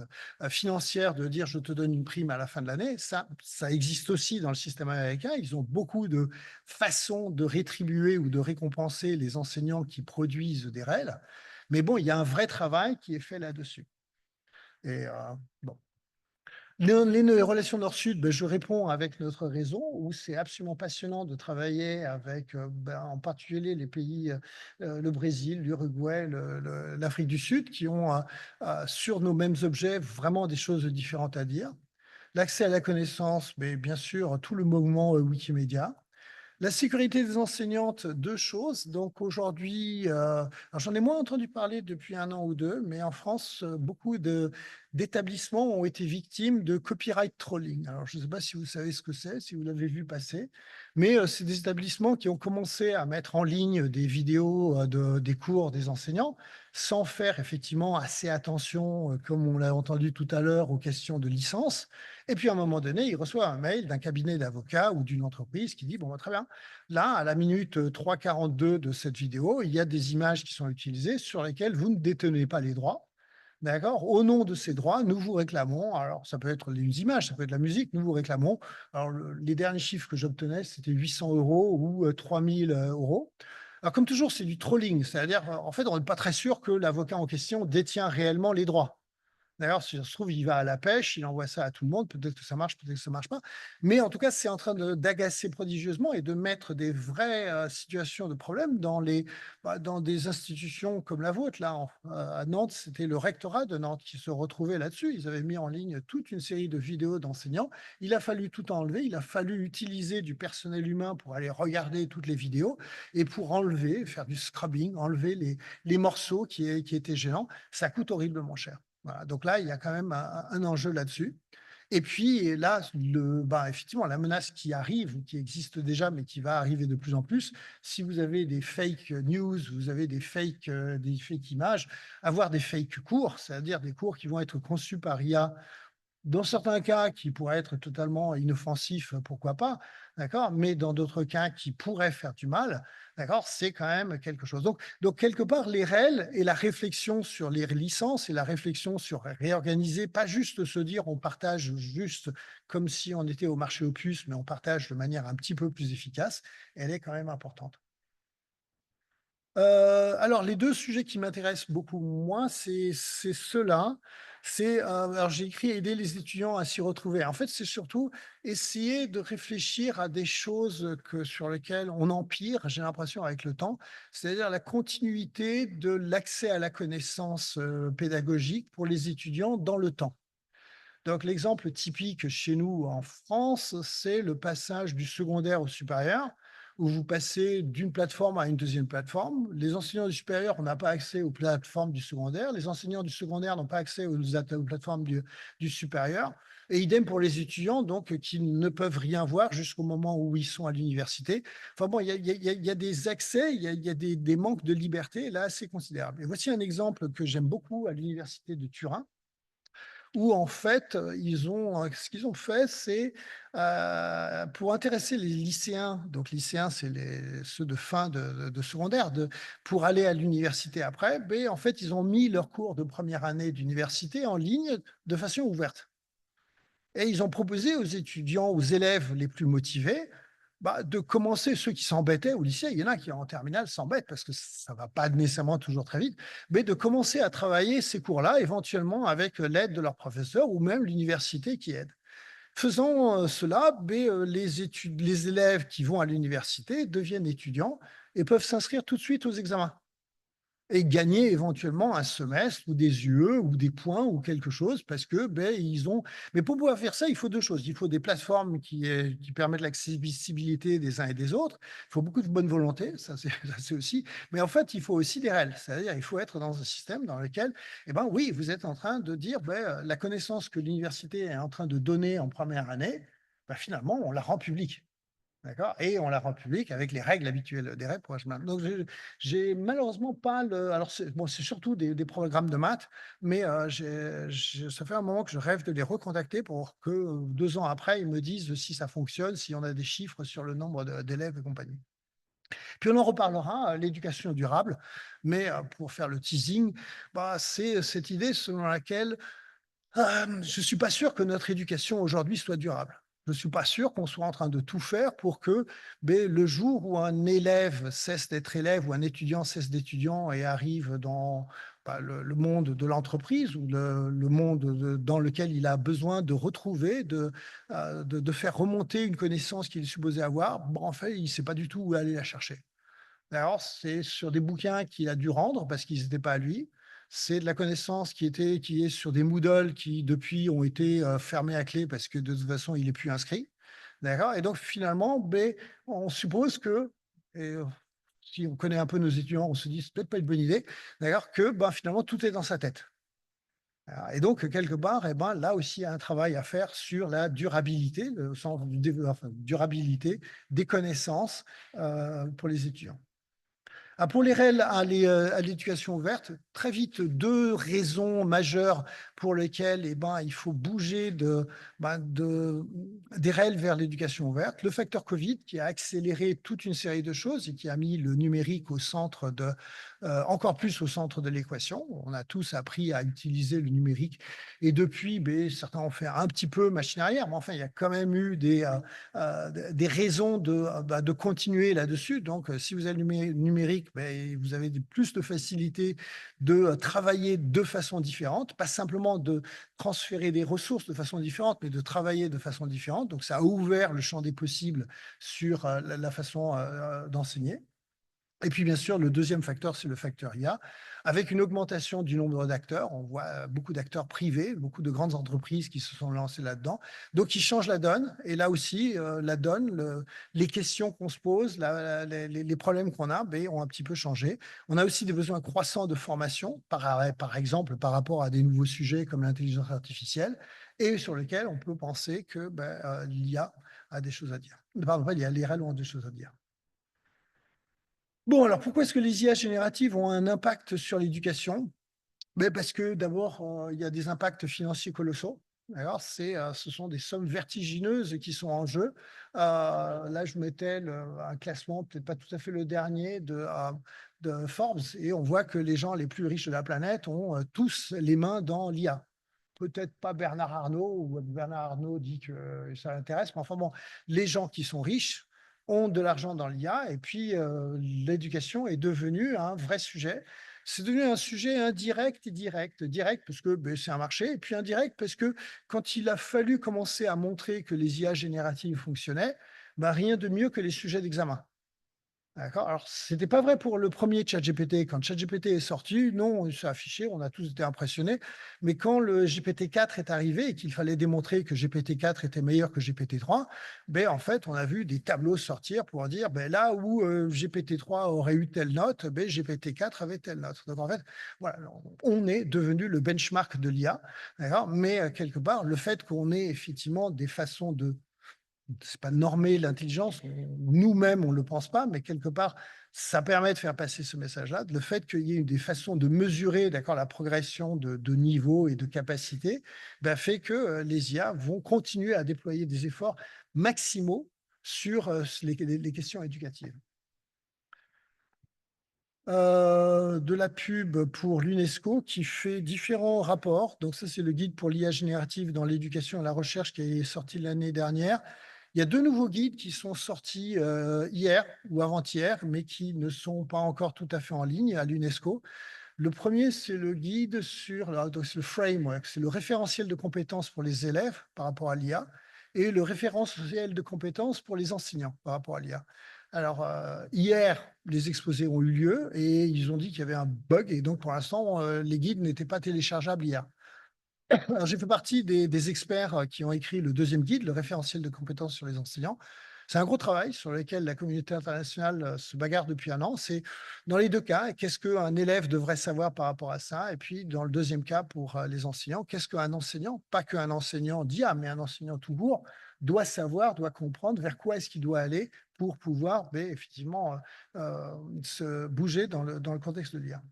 financière de dire je te donne une prime à la fin de l'année. Ça existe aussi dans le système américain. Ils ont beaucoup de façons de rétribuer ou de récompenser les enseignants qui produisent des REL. Mais bon, il y a un vrai travail qui est fait là-dessus. Et bon. Les relations Nord-Sud, je réponds avec notre réseau où c'est absolument passionnant de travailler avec en particulier les pays, le Brésil, l'Uruguay, l'Afrique du Sud, qui ont sur nos mêmes objets vraiment des choses différentes à dire. L'accès à la connaissance, mais bien sûr tout le mouvement Wikimédia. La sécurité des enseignantes, 2 choses. Donc aujourd'hui, j'en ai moins entendu parler depuis 1 an ou 2, mais en France, beaucoup d'établissements ont été victimes de copyright trolling. Alors, je ne sais pas si vous savez ce que c'est, si vous l'avez vu passer, mais c'est des établissements qui ont commencé à mettre en ligne des vidéos des cours des enseignants sans faire effectivement assez attention, comme on l'a entendu tout à l'heure, aux questions de licence. Et puis, à un moment donné, il reçoit un mail d'un cabinet d'avocats ou d'une entreprise qui dit, bon, bah, très bien, là, à la minute 3,42 de cette vidéo, il y a des images qui sont utilisées sur lesquelles vous ne détenez pas les droits. D'accord. Au nom de ces droits, nous vous réclamons, alors ça peut être les images, ça peut être la musique, nous vous réclamons. Alors, les derniers chiffres que j'obtenais, c'était 800 euros ou 3000 euros. Alors, comme toujours, c'est du trolling, c'est-à-dire, en fait, on n'est pas très sûr que l'avocat en question détient réellement les droits. D'ailleurs, si ça se trouve, il va à la pêche, il envoie ça à tout le monde, peut-être que ça marche, peut-être que ça marche pas. Mais en tout cas, c'est en train d'agacer prodigieusement et de mettre des vraies situations de problème dans des institutions comme la vôtre. Là, à Nantes, c'était le rectorat de Nantes qui se retrouvait là-dessus. Ils avaient mis en ligne toute une série de vidéos d'enseignants. Il a fallu tout enlever, il a fallu utiliser du personnel humain pour aller regarder toutes les vidéos et pour enlever, faire du scrubbing, enlever les morceaux qui étaient gênants. Ça coûte horriblement cher. Voilà, donc là, il y a quand même un enjeu là-dessus. Et puis là, effectivement, la menace qui arrive, ou qui existe déjà, mais qui va arriver de plus en plus, si vous avez des fake news, vous avez des fake images, avoir des fake cours, c'est-à-dire des cours qui vont être conçus par IA dans certains cas qui pourraient être totalement inoffensifs, pourquoi pas, d'accord? Mais dans d'autres cas qui pourraient faire du mal, d'accord? C'est quand même quelque chose. Donc quelque part, les REL et la réflexion sur les licences et la réflexion sur réorganiser, pas juste se dire on partage juste comme si on était au marché aux puces, mais on partage de manière un petit peu plus efficace, elle est quand même importante. Alors les 2 sujets qui m'intéressent beaucoup moins, c'est ceux-là. Alors j'ai écrit «Aider les étudiants à s'y retrouver». En fait, c'est surtout essayer de réfléchir à des choses sur lesquelles on empire, j'ai l'impression, avec le temps. C'est-à-dire la continuité de l'accès à la connaissance, pédagogique pour les étudiants dans le temps. Donc l'exemple typique chez nous en France, c'est le passage du secondaire au supérieur, où vous passez d'une plateforme à une deuxième plateforme. Les enseignants du supérieur n'ont pas accès aux plateformes du secondaire. Les enseignants du secondaire n'ont pas accès aux plateformes du supérieur. Et idem pour les étudiants, donc, qui ne peuvent rien voir jusqu'au moment où ils sont à l'université. Enfin bon, il y a des accès, il y a des manques de liberté là assez considérables. Et voici un exemple que j'aime beaucoup à l'université de Turin où en fait, ce qu'ils ont fait, c'est, pour intéresser les lycéens, donc lycéens, c'est ceux de fin de secondaire, pour aller à l'université après, beh, en fait, ils ont mis leurs cours de première année d'université en ligne de façon ouverte. Et ils ont proposé aux étudiants, aux élèves les plus motivés, de commencer, ceux qui s'embêtaient au lycée, il y en a qui en terminale s'embêtent parce que ça ne va pas nécessairement toujours très vite, mais de commencer à travailler ces cours-là, éventuellement avec l'aide de leurs professeurs ou même l'université qui aide. Faisant cela, les élèves qui vont à l'université deviennent étudiants et peuvent s'inscrire tout de suite aux examens et gagner éventuellement un semestre ou des UE ou des points ou quelque chose parce que ils ont. Mais pour pouvoir faire ça, il faut 2 choses. Il faut des plateformes qui permettent l'accessibilité des uns et des autres. Il faut beaucoup de bonne volonté, ça c'est ça c'est aussi. Mais en fait, il faut aussi des règles. C'est-à-dire, il faut être dans un système dans lequel, eh ben oui, vous êtes en train de dire, la connaissance que l'université est en train de donner en première année, finalement, on la rend publique. D'accord? Et on la rend publique avec les règles habituelles des règles pour HTML. Donc, j'ai malheureusement pas le. Alors, c'est surtout des programmes de maths, mais ça fait un moment que je rêve de les recontacter pour que 2 ans après, ils me disent si ça fonctionne, si on a des chiffres sur le nombre d'élèves et compagnie. Puis on en reparlera, l'éducation durable, mais pour faire le teasing, c'est cette idée selon laquelle je ne suis pas sûr que notre éducation aujourd'hui soit durable. Je ne suis pas sûr qu'on soit en train de tout faire pour que le jour où un élève cesse d'être élève ou un étudiant cesse d'étudiant et arrive dans le monde de l'entreprise ou le monde dans lequel il a besoin de retrouver, de faire remonter une connaissance qu'il est supposé avoir, en fait, il ne sait pas du tout où aller la chercher. Alors, c'est sur des bouquins qu'il a dû rendre parce qu'ils n'étaient pas à lui. C'est de la connaissance qui est sur des Moodle qui, depuis, ont été fermés à clé parce que de toute façon, il n'est plus inscrit. D'accord? Et donc, finalement, on suppose que, et, si on connaît un peu nos étudiants, on se dit, c'est peut-être pas une bonne idée, d'accord, que finalement, tout est dans sa tête. Et donc, quelque part, eh ben, là aussi, il y a un travail à faire sur la durabilité, au sens du enfin, durabilité des connaissances pour les étudiants. Ah, pour les REL à l'éducation ouverte, très vite, deux raisons majeures pour lesquelles il faut bouger des REL vers l'éducation ouverte. Le facteur Covid qui a accéléré toute une série de choses et qui a mis le numérique au centre encore plus au centre de l'équation. On a tous appris à utiliser le numérique et depuis, certains ont fait un petit peu machine arrière, mais enfin, il y a quand même eu des raisons de continuer là-dessus. Donc, si vous avez le numérique, vous avez plus de facilité de travailler de façon différente, pas simplement de transférer des ressources de façon différente, mais de travailler de façon différente. Donc, ça a ouvert le champ des possibles sur la façon d'enseigner. Et puis, bien sûr, le deuxième facteur, c'est le facteur IA. Avec une augmentation du nombre d'acteurs, on voit beaucoup d'acteurs privés, beaucoup de grandes entreprises qui se sont lancées là-dedans. Donc, ils changent la donne. Et là aussi, la donne, les questions qu'on se pose, les problèmes qu'on a, ont un petit peu changé. On a aussi des besoins croissants de formation, par exemple, par rapport à des nouveaux sujets comme l'intelligence artificielle, et sur lesquels on peut penser que l'IA a des choses à dire. Pardon, pas l'IA, les RL ont des choses à dire. Bon, alors pourquoi est-ce que les IA génératives ont un impact sur l'éducation? Parce que d'abord, il y a des impacts financiers colossaux. Alors, ce sont des sommes vertigineuses qui sont en jeu. Là, je mettais un classement, peut-être pas tout à fait le dernier, de Forbes, et on voit que les gens les plus riches de la planète ont tous les mains dans l'IA. Peut-être pas Bernard Arnault, ou Bernard Arnault dit que ça l'intéresse, mais enfin bon, les gens qui sont riches ont de l'argent dans l'IA, et puis l'éducation est devenue un vrai sujet. C'est devenu un sujet indirect et direct. Direct parce que c'est un marché, et puis indirect parce que quand il a fallu commencer à montrer que les IA génératives fonctionnaient, rien de mieux que les sujets d'examen. D'accord. Alors, c'était pas vrai pour le premier ChatGPT. Quand ChatGPT est sorti, non, il s'est affiché, on a tous été impressionnés. Mais quand le GPT-4 est arrivé et qu'il fallait démontrer que GPT-4 était meilleur que GPT-3, en fait, on a vu des tableaux sortir pour dire, là où GPT-3 aurait eu telle note, GPT-4 avait telle note. Donc, en fait, voilà, on est devenu le benchmark de l'IA. D'accord. Mais quelque part, le fait qu'on ait effectivement des façons de c'est pas normer l'intelligence, nous-mêmes, on ne le pense pas, mais quelque part, ça permet de faire passer ce message-là. Le fait qu'il y ait des façons de mesurer la progression de niveau et de capacité fait que les IA vont continuer à déployer des efforts maximaux sur les questions éducatives. De la pub pour l'UNESCO qui fait différents rapports. Donc ça, c'est le guide pour l'IA générative dans l'éducation et la recherche qui est sorti l'année dernière. Il y a deux nouveaux guides qui sont sortis hier ou avant-hier, mais qui ne sont pas encore tout à fait en ligne à l'UNESCO. Le premier, c'est le guide donc c'est le framework, c'est le référentiel de compétences pour les élèves par rapport à l'IA et le référentiel de compétences pour les enseignants par rapport à l'IA. Alors, hier, les exposés ont eu lieu et ils ont dit qu'il y avait un bug et donc pour l'instant, les guides n'étaient pas téléchargeables hier. Alors, j'ai fait partie des experts qui ont écrit le deuxième guide, le référentiel de compétences sur les enseignants. C'est un gros travail sur lequel la communauté internationale se bagarre depuis un an. C'est dans les deux cas, qu'est-ce qu'un élève devrait savoir par rapport à ça? Et puis, dans le deuxième cas, pour les enseignants, qu'est-ce qu'un enseignant, pas qu'un enseignant d'IA, mais un enseignant tout court, doit savoir, doit comprendre vers quoi est-ce qu'il doit aller pour pouvoir effectivement se bouger dans le contexte de l'IA.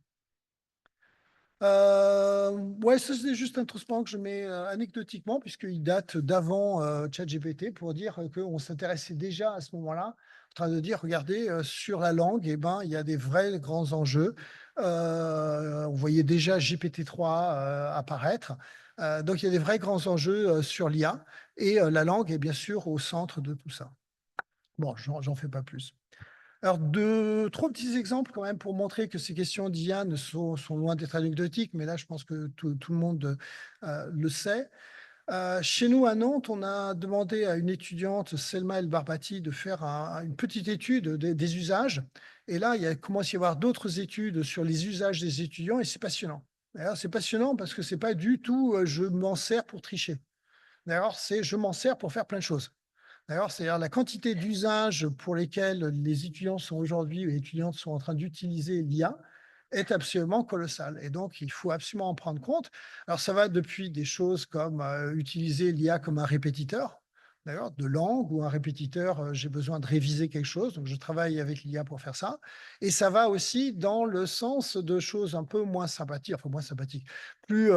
Ouais, ça c'est juste un transparent que je mets anecdotiquement, puisqu'il date d'avant ChatGPT, pour dire qu'on s'intéressait déjà à ce moment-là, en train de dire, regardez, sur la langue, il y a des vrais grands enjeux. On voyait déjà GPT-3 apparaître. Donc, il y a des vrais grands enjeux sur l'IA, et la langue est bien sûr au centre de tout ça. Bon, j'en fais pas plus. Alors, trois petits exemples quand même pour montrer que ces questions d'IA sont loin d'être anecdotiques, mais là, je pense que tout le monde le sait. Chez nous, à Nantes, on a demandé à une étudiante, Selma El Barbati, de faire une petite étude des usages. Et là, il commence à y avoir d'autres études sur les usages des étudiants et c'est passionnant. D'ailleurs, c'est passionnant parce que c'est pas du tout je m'en sers pour tricher. D'ailleurs, c'est je m'en sers pour faire plein de choses. D'accord, c'est-à-dire la quantité d'usages pour lesquels les étudiants sont aujourd'hui et étudiantes sont en train d'utiliser l'IA est absolument colossal. Et donc, il faut absolument en prendre compte. Alors, ça va depuis des choses comme utiliser l'IA comme un répétiteur, d'ailleurs, de langue ou un répétiteur, j'ai besoin de réviser quelque chose, donc je travaille avec l'IA pour faire ça. Et ça va aussi dans le sens de choses un peu moins sympathiques, enfin moins sympathiques, plus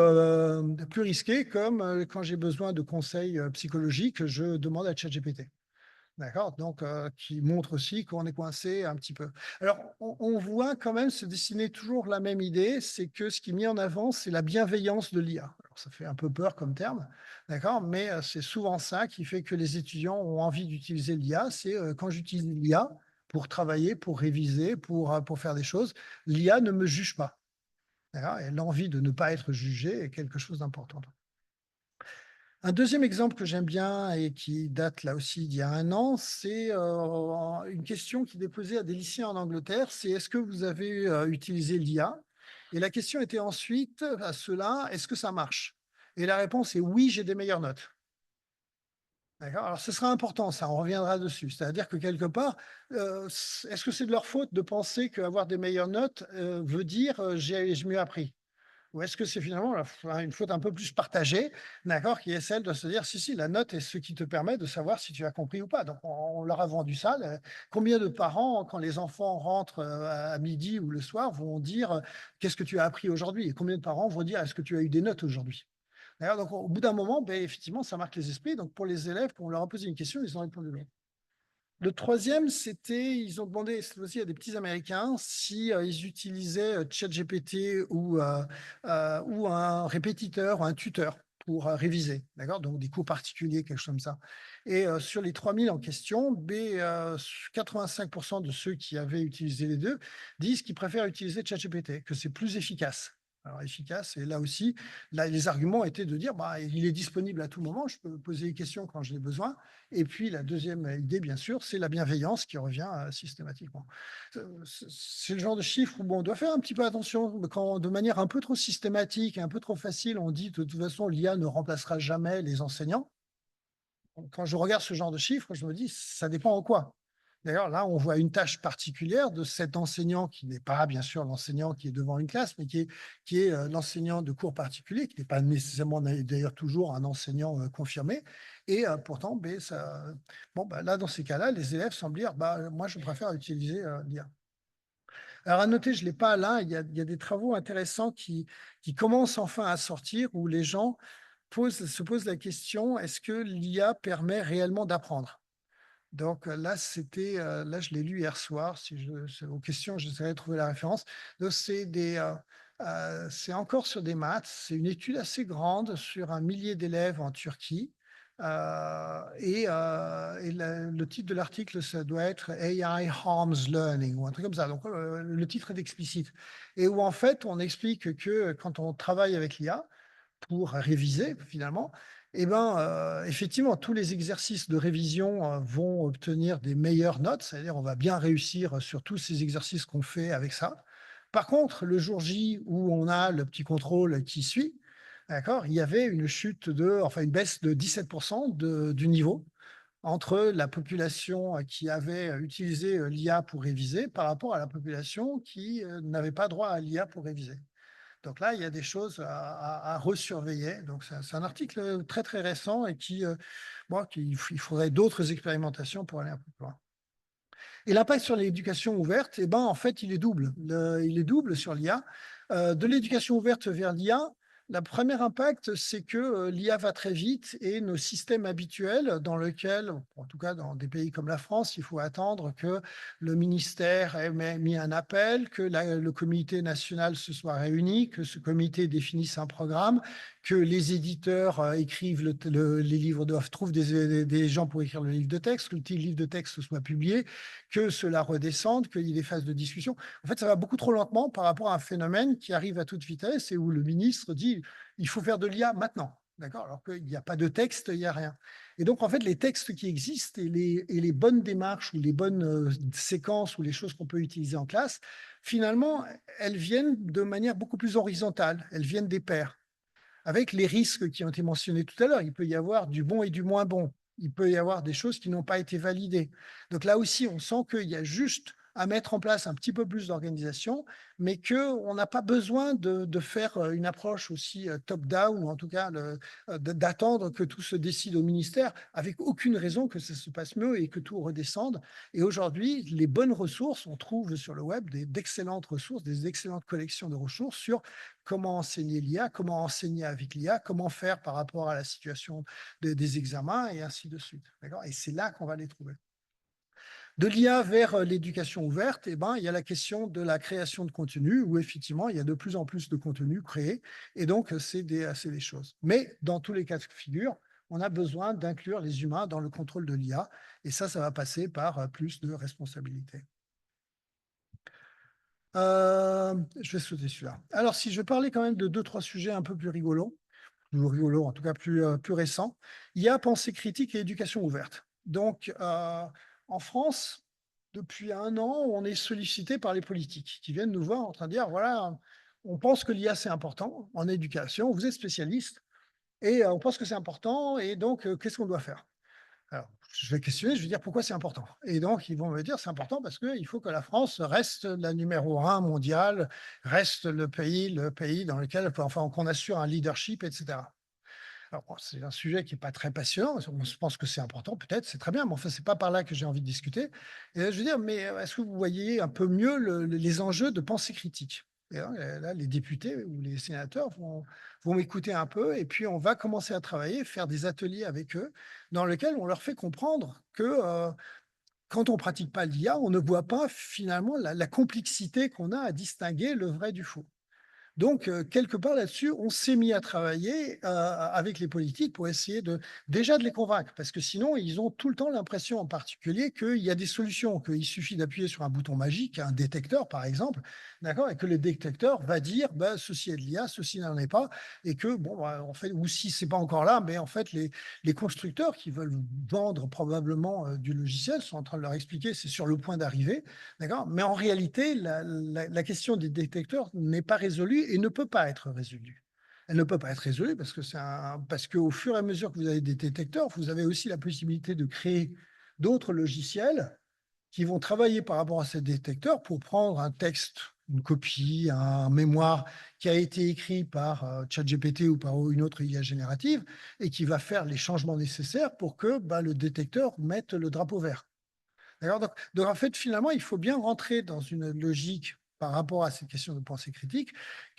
risquées, comme quand j'ai besoin de conseils psychologiques, je demande à ChatGPT. D'accord? Donc, qui montre aussi qu'on est coincé un petit peu. Alors, on voit quand même se dessiner toujours la même idée, c'est que ce qui est mis en avant, c'est la bienveillance de l'IA. Alors, ça fait un peu peur comme terme, d'accord? Mais c'est souvent ça qui fait que les étudiants ont envie d'utiliser l'IA. C'est quand j'utilise l'IA pour travailler, pour réviser, pour faire des choses, l'IA ne me juge pas. D'accord? Et l'envie de ne pas être jugé est quelque chose d'important. Un deuxième exemple que j'aime bien et qui date là aussi d'il y a un an, c'est une question qui est posée à des lycéens en Angleterre, c'est est-ce que vous avez utilisé l'IA? Et la question était ensuite à ceux-là, est-ce que ça marche? Et la réponse est oui, j'ai des meilleures notes. D'accord. Alors, ce sera important, ça, on reviendra dessus. C'est-à-dire que quelque part, est-ce que c'est de leur faute de penser qu'avoir des meilleures notes veut dire j'ai mieux appris? Ou est-ce que c'est finalement une faute un peu plus partagée, d'accord, qui est celle de se dire: «Si, si, la note est ce qui te permet de savoir si tu as compris ou pas». Donc on leur a vendu ça. Combien de parents, quand les enfants rentrent, à midi ou le soir, vont dire, «Qu'est-ce que tu as appris aujourd'hui?» et combien de parents vont dire: «Est-ce que tu as eu des notes aujourd'hui?» D'ailleurs, donc au bout d'un moment, beh, effectivement, ça marque les esprits. Donc pour les élèves, quand on leur a posé une question, ils ont répondu non. Le troisième, c'était, ils ont demandé cette fois-ci à des petits Américains si ils utilisaient ChatGPT ou un répétiteur ou un tuteur pour réviser, d'accord? Donc des cours particuliers, quelque chose comme ça. Et sur les 3000 en question, 85% de ceux qui avaient utilisé les deux disent qu'ils préfèrent utiliser ChatGPT, que c'est plus efficace. Alors efficace, et là aussi, là, les arguments étaient de dire, bah, il est disponible à tout moment, je peux poser des questions quand je l'ai besoin. Et puis la deuxième idée, bien sûr, c'est la bienveillance qui revient systématiquement. C'est le genre de chiffre où bon, on doit faire un petit peu attention quand, de manière un peu trop systématique et un peu trop facile, on dit de toute façon l'IA ne remplacera jamais les enseignants. Quand je regarde ce genre de chiffres, je me dis ça dépend en quoi. D'ailleurs, là, on voit une tâche particulière de cet enseignant qui n'est pas, bien sûr, l'enseignant qui est devant une classe, mais qui est l'enseignant de cours particulier, qui n'est pas nécessairement d'ailleurs toujours un enseignant confirmé. Et pourtant, ben, ça, bon, ben, là, dans ces cas-là, les élèves semblent dire, bah, moi, je préfère utiliser l'IA. Alors, à noter, je ne l'ai pas là, il y a des travaux intéressants qui commencent enfin à sortir où les gens se posent la question, est-ce que l'IA permet réellement d'apprendre? Donc là, là, je l'ai lu hier soir. Aux questions, j'essaierai de trouver la référence. Donc, c'est encore sur des maths. C'est une étude assez grande sur un millier d'élèves en Turquie. Le titre de l'article, ça doit être AI Harms Learning ou un truc comme ça. Donc, le titre est explicite. Et où, en fait, on explique que quand on travaille avec l'IA, pour réviser finalement, eh ben, effectivement, tous les exercices de révision vont obtenir des meilleures notes, c'est-à-dire on va bien réussir sur tous ces exercices qu'on fait avec ça. Par contre, le jour J où on a le petit contrôle qui suit, d'accord, il y avait une chute enfin une baisse de 17% du niveau entre la population qui avait utilisé l'IA pour réviser par rapport à la population qui n'avait pas droit à l'IA pour réviser. Donc là, il y a des choses à resurveiller. Donc c'est un article très, très récent et il faudrait d'autres expérimentations pour aller un peu plus loin. Et l'impact sur l'éducation ouverte, eh ben, en fait, il est double. Il est double sur l'IA. De l'éducation ouverte vers l'IA, le premier impact, c'est que l'IA va très vite et nos systèmes habituels dans lesquels, en tout cas dans des pays comme la France, il faut attendre que le ministère ait mis un appel, que le comité national se soit réuni, que ce comité définisse un programme, que les éditeurs écrivent les livres trouvent des gens pour écrire le livre de texte, que le livre de texte soit publié, que cela redescende, qu'il y ait des phases de discussion. En fait, ça va beaucoup trop lentement par rapport à un phénomène qui arrive à toute vitesse et où le ministre dit il faut faire de l'IA maintenant. D'accord. Alors qu'il n'y a pas de texte, il n'y a rien. Et donc, en fait, les textes qui existent et les bonnes démarches ou les bonnes séquences ou les choses qu'on peut utiliser en classe, finalement, elles viennent de manière beaucoup plus horizontale. Elles viennent des pairs avec les risques qui ont été mentionnés tout à l'heure. Il peut y avoir du bon et du moins bon. Il peut y avoir des choses qui n'ont pas été validées. Donc là aussi, on sent qu'il y a juste à mettre en place un petit peu plus d'organisation, mais qu'on n'a pas besoin de faire une approche aussi top-down, ou en tout cas d'attendre que tout se décide au ministère, avec aucune raison que ça se passe mieux et que tout redescende. Et aujourd'hui, les bonnes ressources, on trouve sur le web d'excellentes ressources, des excellentes collections de ressources sur comment enseigner l'IA, comment enseigner avec l'IA, comment faire par rapport à la situation des examens, et ainsi de suite. Et c'est là qu'on va les trouver. De l'IA vers l'éducation ouverte, eh ben, il y a la question de la création de contenu, où effectivement, il y a de plus en plus de contenu créé, et donc c'est des choses. Mais dans tous les cas de figure, on a besoin d'inclure les humains dans le contrôle de l'IA, et ça va passer par plus de responsabilité. Je vais sauter celui-là. Alors, si je parlais quand même de 2-3 sujets un peu plus rigolos, en tout cas plus récents, il y a pensée critique et éducation ouverte. Donc, en France, depuis 1 an, on est sollicité par les politiques qui viennent nous voir en train de dire, voilà, on pense que l'IA, c'est important en éducation, vous êtes spécialiste, et on pense que c'est important, et donc, qu'est-ce qu'on doit faire? Alors, je vais questionner, je vais dire pourquoi c'est important. Et donc, ils vont me dire c'est important parce qu'il faut que la France reste la numéro 1 mondiale, reste le pays dans lequel, enfin, qu'on assure un leadership, etc. Alors, bon, c'est un sujet qui n'est pas très passionnant. On se pense que c'est important, peut-être, c'est très bien, mais enfin, c'est pas par là que j'ai envie de discuter. Et là, je veux dire, mais est-ce que vous voyez un peu mieux les enjeux de pensée critique? Et là, les députés ou les sénateurs vont m'écouter un peu, et puis on va commencer à travailler, faire des ateliers avec eux, dans lesquels on leur fait comprendre que quand on pratique pas l'IA, on ne voit pas finalement la complexité qu'on a à distinguer le vrai du faux. Donc, quelque part là-dessus, on s'est mis à travailler avec les politiques pour essayer déjà de les convaincre, parce que sinon, ils ont tout le temps l'impression en particulier qu'il y a des solutions, qu'il suffit d'appuyer sur un bouton magique, un détecteur par exemple, d'accord, et que le détecteur va dire bah, ceci est de l'IA, ceci n'en est pas, et que, bon, bah, en fait, ou si c'est pas encore là, mais en fait, les constructeurs qui veulent vendre probablement du logiciel sont en train de leur expliquer, c'est sur le point d'arriver, d'accord, mais en réalité, la question des détecteurs n'est pas résolue et ne peut pas être résolue. Elle ne peut pas être résolue parce qu'au fur et à mesure que vous avez des détecteurs, vous avez aussi la possibilité de créer d'autres logiciels qui vont travailler par rapport à ces détecteurs pour prendre un texte, une copie, un mémoire qui a été écrit par ChatGPT ou par une autre IA générative, et qui va faire les changements nécessaires pour que bah, le détecteur mette le drapeau vert. D'accord, donc, en fait, finalement, il faut bien rentrer dans une logique par rapport à cette question de pensée critique,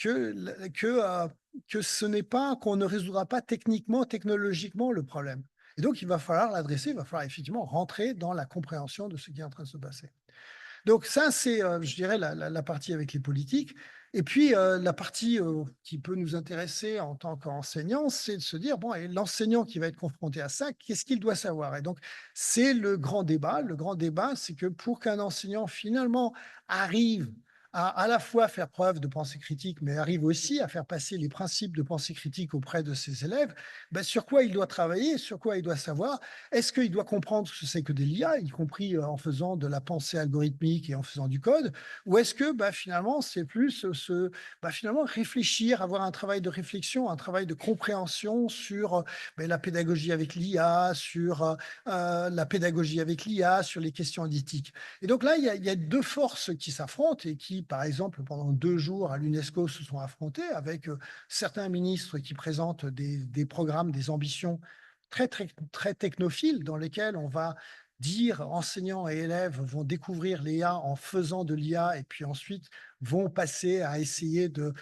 que ce n'est pas qu'on ne résoudra pas techniquement, technologiquement le problème. Et donc, il va falloir l'adresser, il va falloir effectivement rentrer dans la compréhension de ce qui est en train de se passer. Donc ça, c'est, je dirais, la partie avec les politiques. Et puis, la partie qui peut nous intéresser en tant qu'enseignant, c'est de se dire, bon, et l'enseignant qui va être confronté à ça, qu'est-ce qu'il doit savoir? Et donc, c'est le grand débat. Le grand débat, c'est que pour qu'un enseignant, finalement, arrive à la fois faire preuve de pensée critique, mais arrive aussi à faire passer les principes de pensée critique auprès de ses élèves, ben, sur quoi il doit travailler, sur quoi il doit savoir. Est-ce qu'il doit comprendre ce que c'est que de l'IA, y compris en faisant de la pensée algorithmique et en faisant du code? Ou est-ce que bah, finalement, c'est plus finalement réfléchir, avoir un travail de réflexion, un travail de compréhension sur la pédagogie avec l'IA, sur la pédagogie avec l'IA, sur les questions d'éthique. Et donc là, il y a 2 forces qui s'affrontent et qui, par exemple, pendant 2 jours à l'UNESCO se sont affrontées avec certains ministres qui présentent des programmes, des ambitions très, très, très technophiles dans lesquels on va dire enseignants et élèves vont découvrir l'IA en faisant de l'IA, et puis ensuite vont passer à essayer de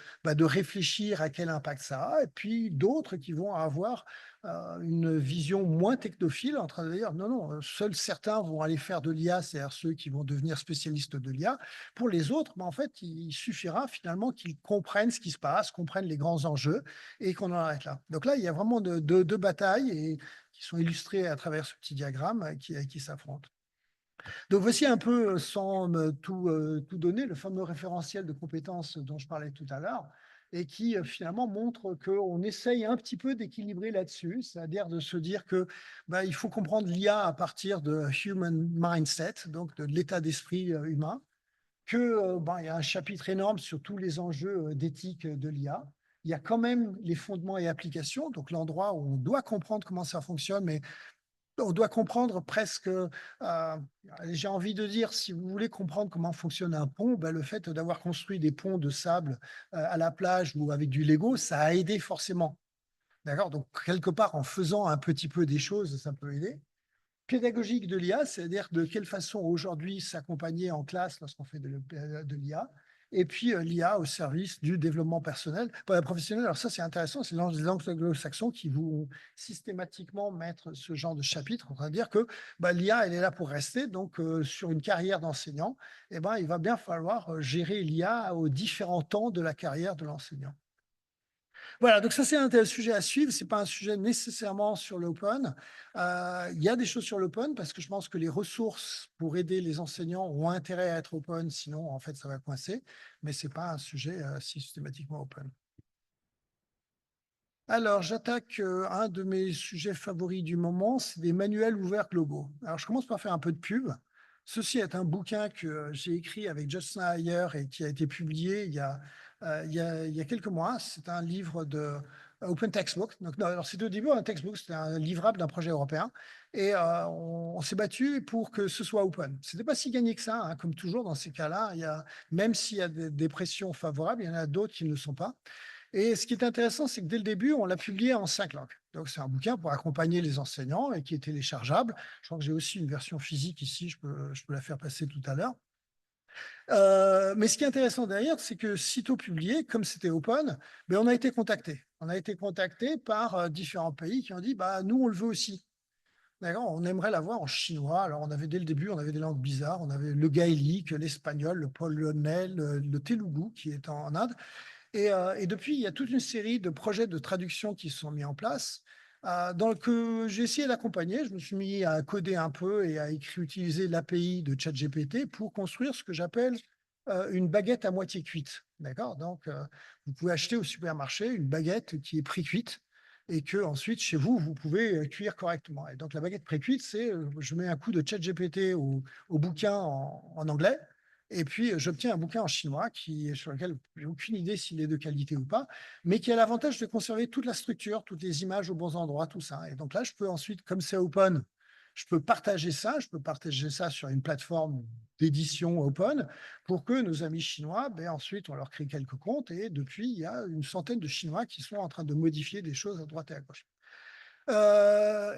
réfléchir à quel impact ça a, et puis d'autres qui vont avoir une vision moins technophile en train de dire non, non, seuls certains vont aller faire de l'IA, c'est-à-dire ceux qui vont devenir spécialistes de l'IA. Pour les autres, en fait, il suffira finalement qu'ils comprennent ce qui se passe, comprennent les grands enjeux, et qu'on en arrête là. Donc là, il y a vraiment deux batailles et qui sont illustrées à travers ce petit diagramme qui s'affrontent. Donc voici un peu, sans tout donner, le fameux référentiel de compétences dont je parlais tout à l'heure, et qui finalement montre qu'on essaye un petit peu d'équilibrer là-dessus, c'est-à-dire de se dire que il faut comprendre l'IA à partir de human mindset, donc de l'état d'esprit humain, que il y a un chapitre énorme sur tous les enjeux d'éthique de l'IA. Il y a quand même les fondements et applications, donc l'endroit où on doit comprendre comment ça fonctionne, mais on doit comprendre presque, j'ai envie de dire, si vous voulez comprendre comment fonctionne un pont, ben, le fait d'avoir construit des ponts de sable, à la plage ou avec du Lego, ça a aidé forcément. D'accord? Donc quelque part, en faisant un petit peu des choses, ça peut aider. Pédagogique de l'IA, c'est-à-dire de quelle façon aujourd'hui s'accompagner en classe lorsqu'on fait de l'IA. Et puis l'IA au service du développement personnel, professionnel. Alors ça, c'est intéressant, c'est les anglo-saxons qui vont systématiquement mettre ce genre de chapitre, en train de dire que bah, l'IA, elle est là pour rester. Donc, sur une carrière d'enseignant, eh ben, il va bien falloir gérer l'IA aux différents temps de la carrière de l'enseignant. Voilà, donc ça, c'est un sujet à suivre. C'est pas un sujet nécessairement sur l'open. Il y a des choses sur l'open parce que je pense que les ressources pour aider les enseignants ont intérêt à être open, sinon, en fait, ça va coincer. Mais c'est pas un sujet systématiquement open. Alors, j'attaque un de mes sujets favoris du moment, c'est des manuels ouverts globaux. Alors, je commence par faire un peu de pub. Ceci est un bouquin que j'ai écrit avec Justin Ayer et qui a été publié il y a quelques mois. C'est un livre de Open Textbook. Donc, non, alors, c'était au début un textbook, c'était un livrable d'un projet européen. Et on s'est battu pour que ce soit open. C'était pas si gagné que ça, hein, comme toujours dans ces cas-là. Même s'il y a des pressions favorables, il y en a d'autres qui ne le sont pas. Et ce qui est intéressant, c'est que dès le début, on l'a publié en 5 langues. Donc, c'est un bouquin pour accompagner les enseignants et qui est téléchargeable. Je crois que j'ai aussi une version physique ici, je peux la faire passer tout à l'heure. Mais ce qui est intéressant derrière, c'est que sitôt publié, comme c'était open, ben, on a été contacté. On a été contacté par différents pays qui ont dit, bah, nous, on le veut aussi. D'accord, on aimerait l'avoir en chinois. Alors, on avait dès le début, on avait des langues bizarres. On avait le gaélique, l'espagnol, le polonais, le telugu qui est en Inde. Et depuis, il y a toute une série de projets de traduction qui se sont mis en place, donc j'ai essayé d'accompagner. Je me suis mis à coder un peu et à utiliser l'API de ChatGPT pour construire ce que j'appelle une baguette à moitié cuite. D'accord? Donc, vous pouvez acheter au supermarché une baguette qui est pré-cuite et que ensuite, chez vous, vous pouvez cuire correctement. Et donc, la baguette pré-cuite, c'est je mets un coup de ChatGPT au bouquin en anglais. Et puis, j'obtiens un bouquin en chinois sur lequel j'ai aucune idée s'il est de qualité ou pas, mais qui a l'avantage de conserver toute la structure, toutes les images aux bons endroits, tout ça. Et donc là, je peux ensuite, comme c'est open, je peux partager ça. Je peux partager ça sur une plateforme d'édition open pour que nos amis chinois, ben, ensuite, on leur crée quelques comptes. Et depuis, il y a une centaine de Chinois qui sont en train de modifier des choses à droite et à gauche.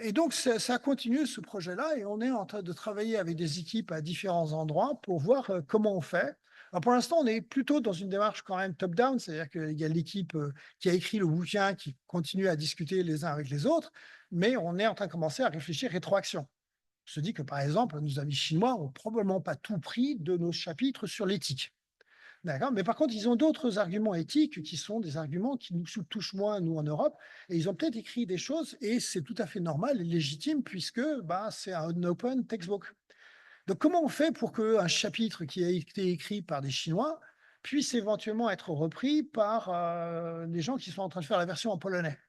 Et donc, ça continue ce projet-là et on est en train de travailler avec des équipes à différents endroits pour voir comment on fait. Alors, pour l'instant, on est plutôt dans une démarche quand même top-down, c'est-à-dire qu'il y a l'équipe qui a écrit le bouquin qui continue à discuter les uns avec les autres, mais on est en train de commencer à réfléchir rétroaction. On se dit que, par exemple, nos amis chinois n'ont probablement pas tout pris de nos chapitres sur l'éthique. D'accord. Mais par contre, ils ont d'autres arguments éthiques qui sont des arguments qui nous touchent moins, nous, en Europe. Et ils ont peut-être écrit des choses, et c'est tout à fait normal et légitime, puisque bah, c'est un open textbook. Donc, comment on fait pour qu'un chapitre qui a été écrit par des Chinois puisse éventuellement être repris par des gens qui sont en train de faire la version en polonais?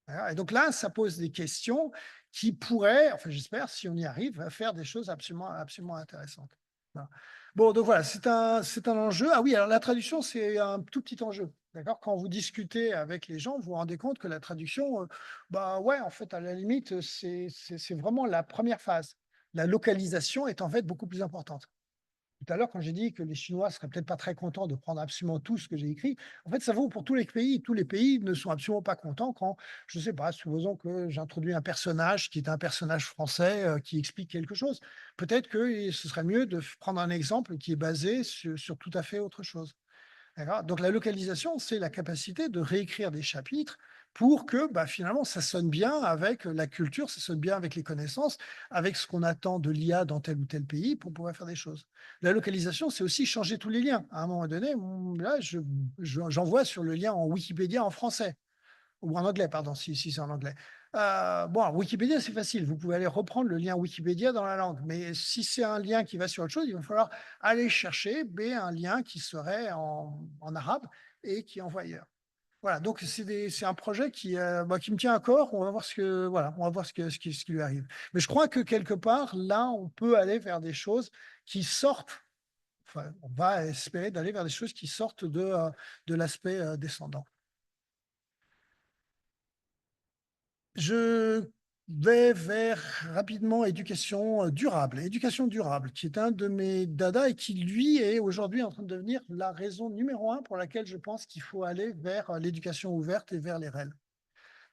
Voilà. Et donc là, ça pose des questions qui pourraient, enfin j'espère, si on y arrive, faire des choses absolument, absolument intéressantes. Voilà. Bon, donc voilà, c'est un enjeu. Ah oui, alors la traduction, c'est un tout petit enjeu. D'accord? Quand vous discutez avec les gens, vous vous rendez compte que la traduction, bah ouais, en fait, à la limite, c'est vraiment la première phase. La localisation est en fait beaucoup plus importante. Tout à l'heure, quand j'ai dit que les Chinois seraient peut-être pas très contents de prendre absolument tout ce que j'ai écrit, en fait, ça vaut pour tous les pays. Tous les pays ne sont absolument pas contents quand, je ne sais pas, supposons que j'introduis un personnage qui est un personnage français qui explique quelque chose. Peut-être que ce serait mieux de prendre un exemple qui est basé sur tout à fait autre chose. D'accord. Donc la localisation, c'est la capacité de réécrire des chapitres pour que bah, finalement ça sonne bien avec la culture, ça sonne bien avec les connaissances, avec ce qu'on attend de l'IA dans tel ou tel pays pour pouvoir faire des choses. La localisation, c'est aussi changer tous les liens. À un moment donné, là, j'envoie sur le lien en Wikipédia en français ou en anglais, pardon, si c'est en anglais. Bon, Wikipédia, c'est facile. Vous pouvez aller reprendre le lien Wikipédia dans la langue. Mais si c'est un lien qui va sur autre chose, il va falloir aller chercher un lien qui serait en arabe et qui envoie ailleurs. Voilà, donc c'est un projet bah, qui me tient à corps. On va voir voilà, on va voir ce qui lui arrive. Mais je crois que quelque part, là, on peut aller vers des choses qui sortent. Enfin, on va espérer d'aller vers des choses qui sortent de l'aspect descendant. Je vais vers rapidement éducation durable. Éducation durable, qui est un de mes dadas et qui, lui, est aujourd'hui en train de devenir la raison numéro un pour laquelle je pense qu'il faut aller vers l'éducation ouverte et vers les REL.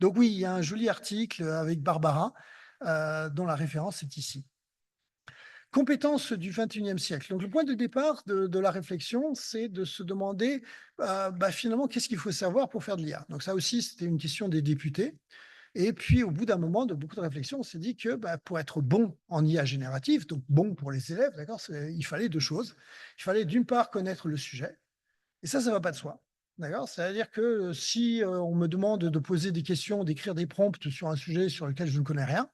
Donc oui, il y a un joli article avec Barbara, dont la référence est ici. Compétences du 21e siècle. Donc le point de départ de la réflexion, c'est de se demander finalement qu'est-ce qu'il faut savoir pour faire de l'IA. Donc ça aussi, c'était une question des députés. Et puis, au bout d'un moment de beaucoup de réflexion, on s'est dit que pour être bon en IA générative, donc bon pour les élèves, d'accord, il fallait deux choses. Il fallait d'une part connaître le sujet, et ça ne va pas de soi. D'accord. C'est-à-dire que si on me demande de poser des questions, d'écrire des prompts sur un sujet sur lequel je ne connais rien,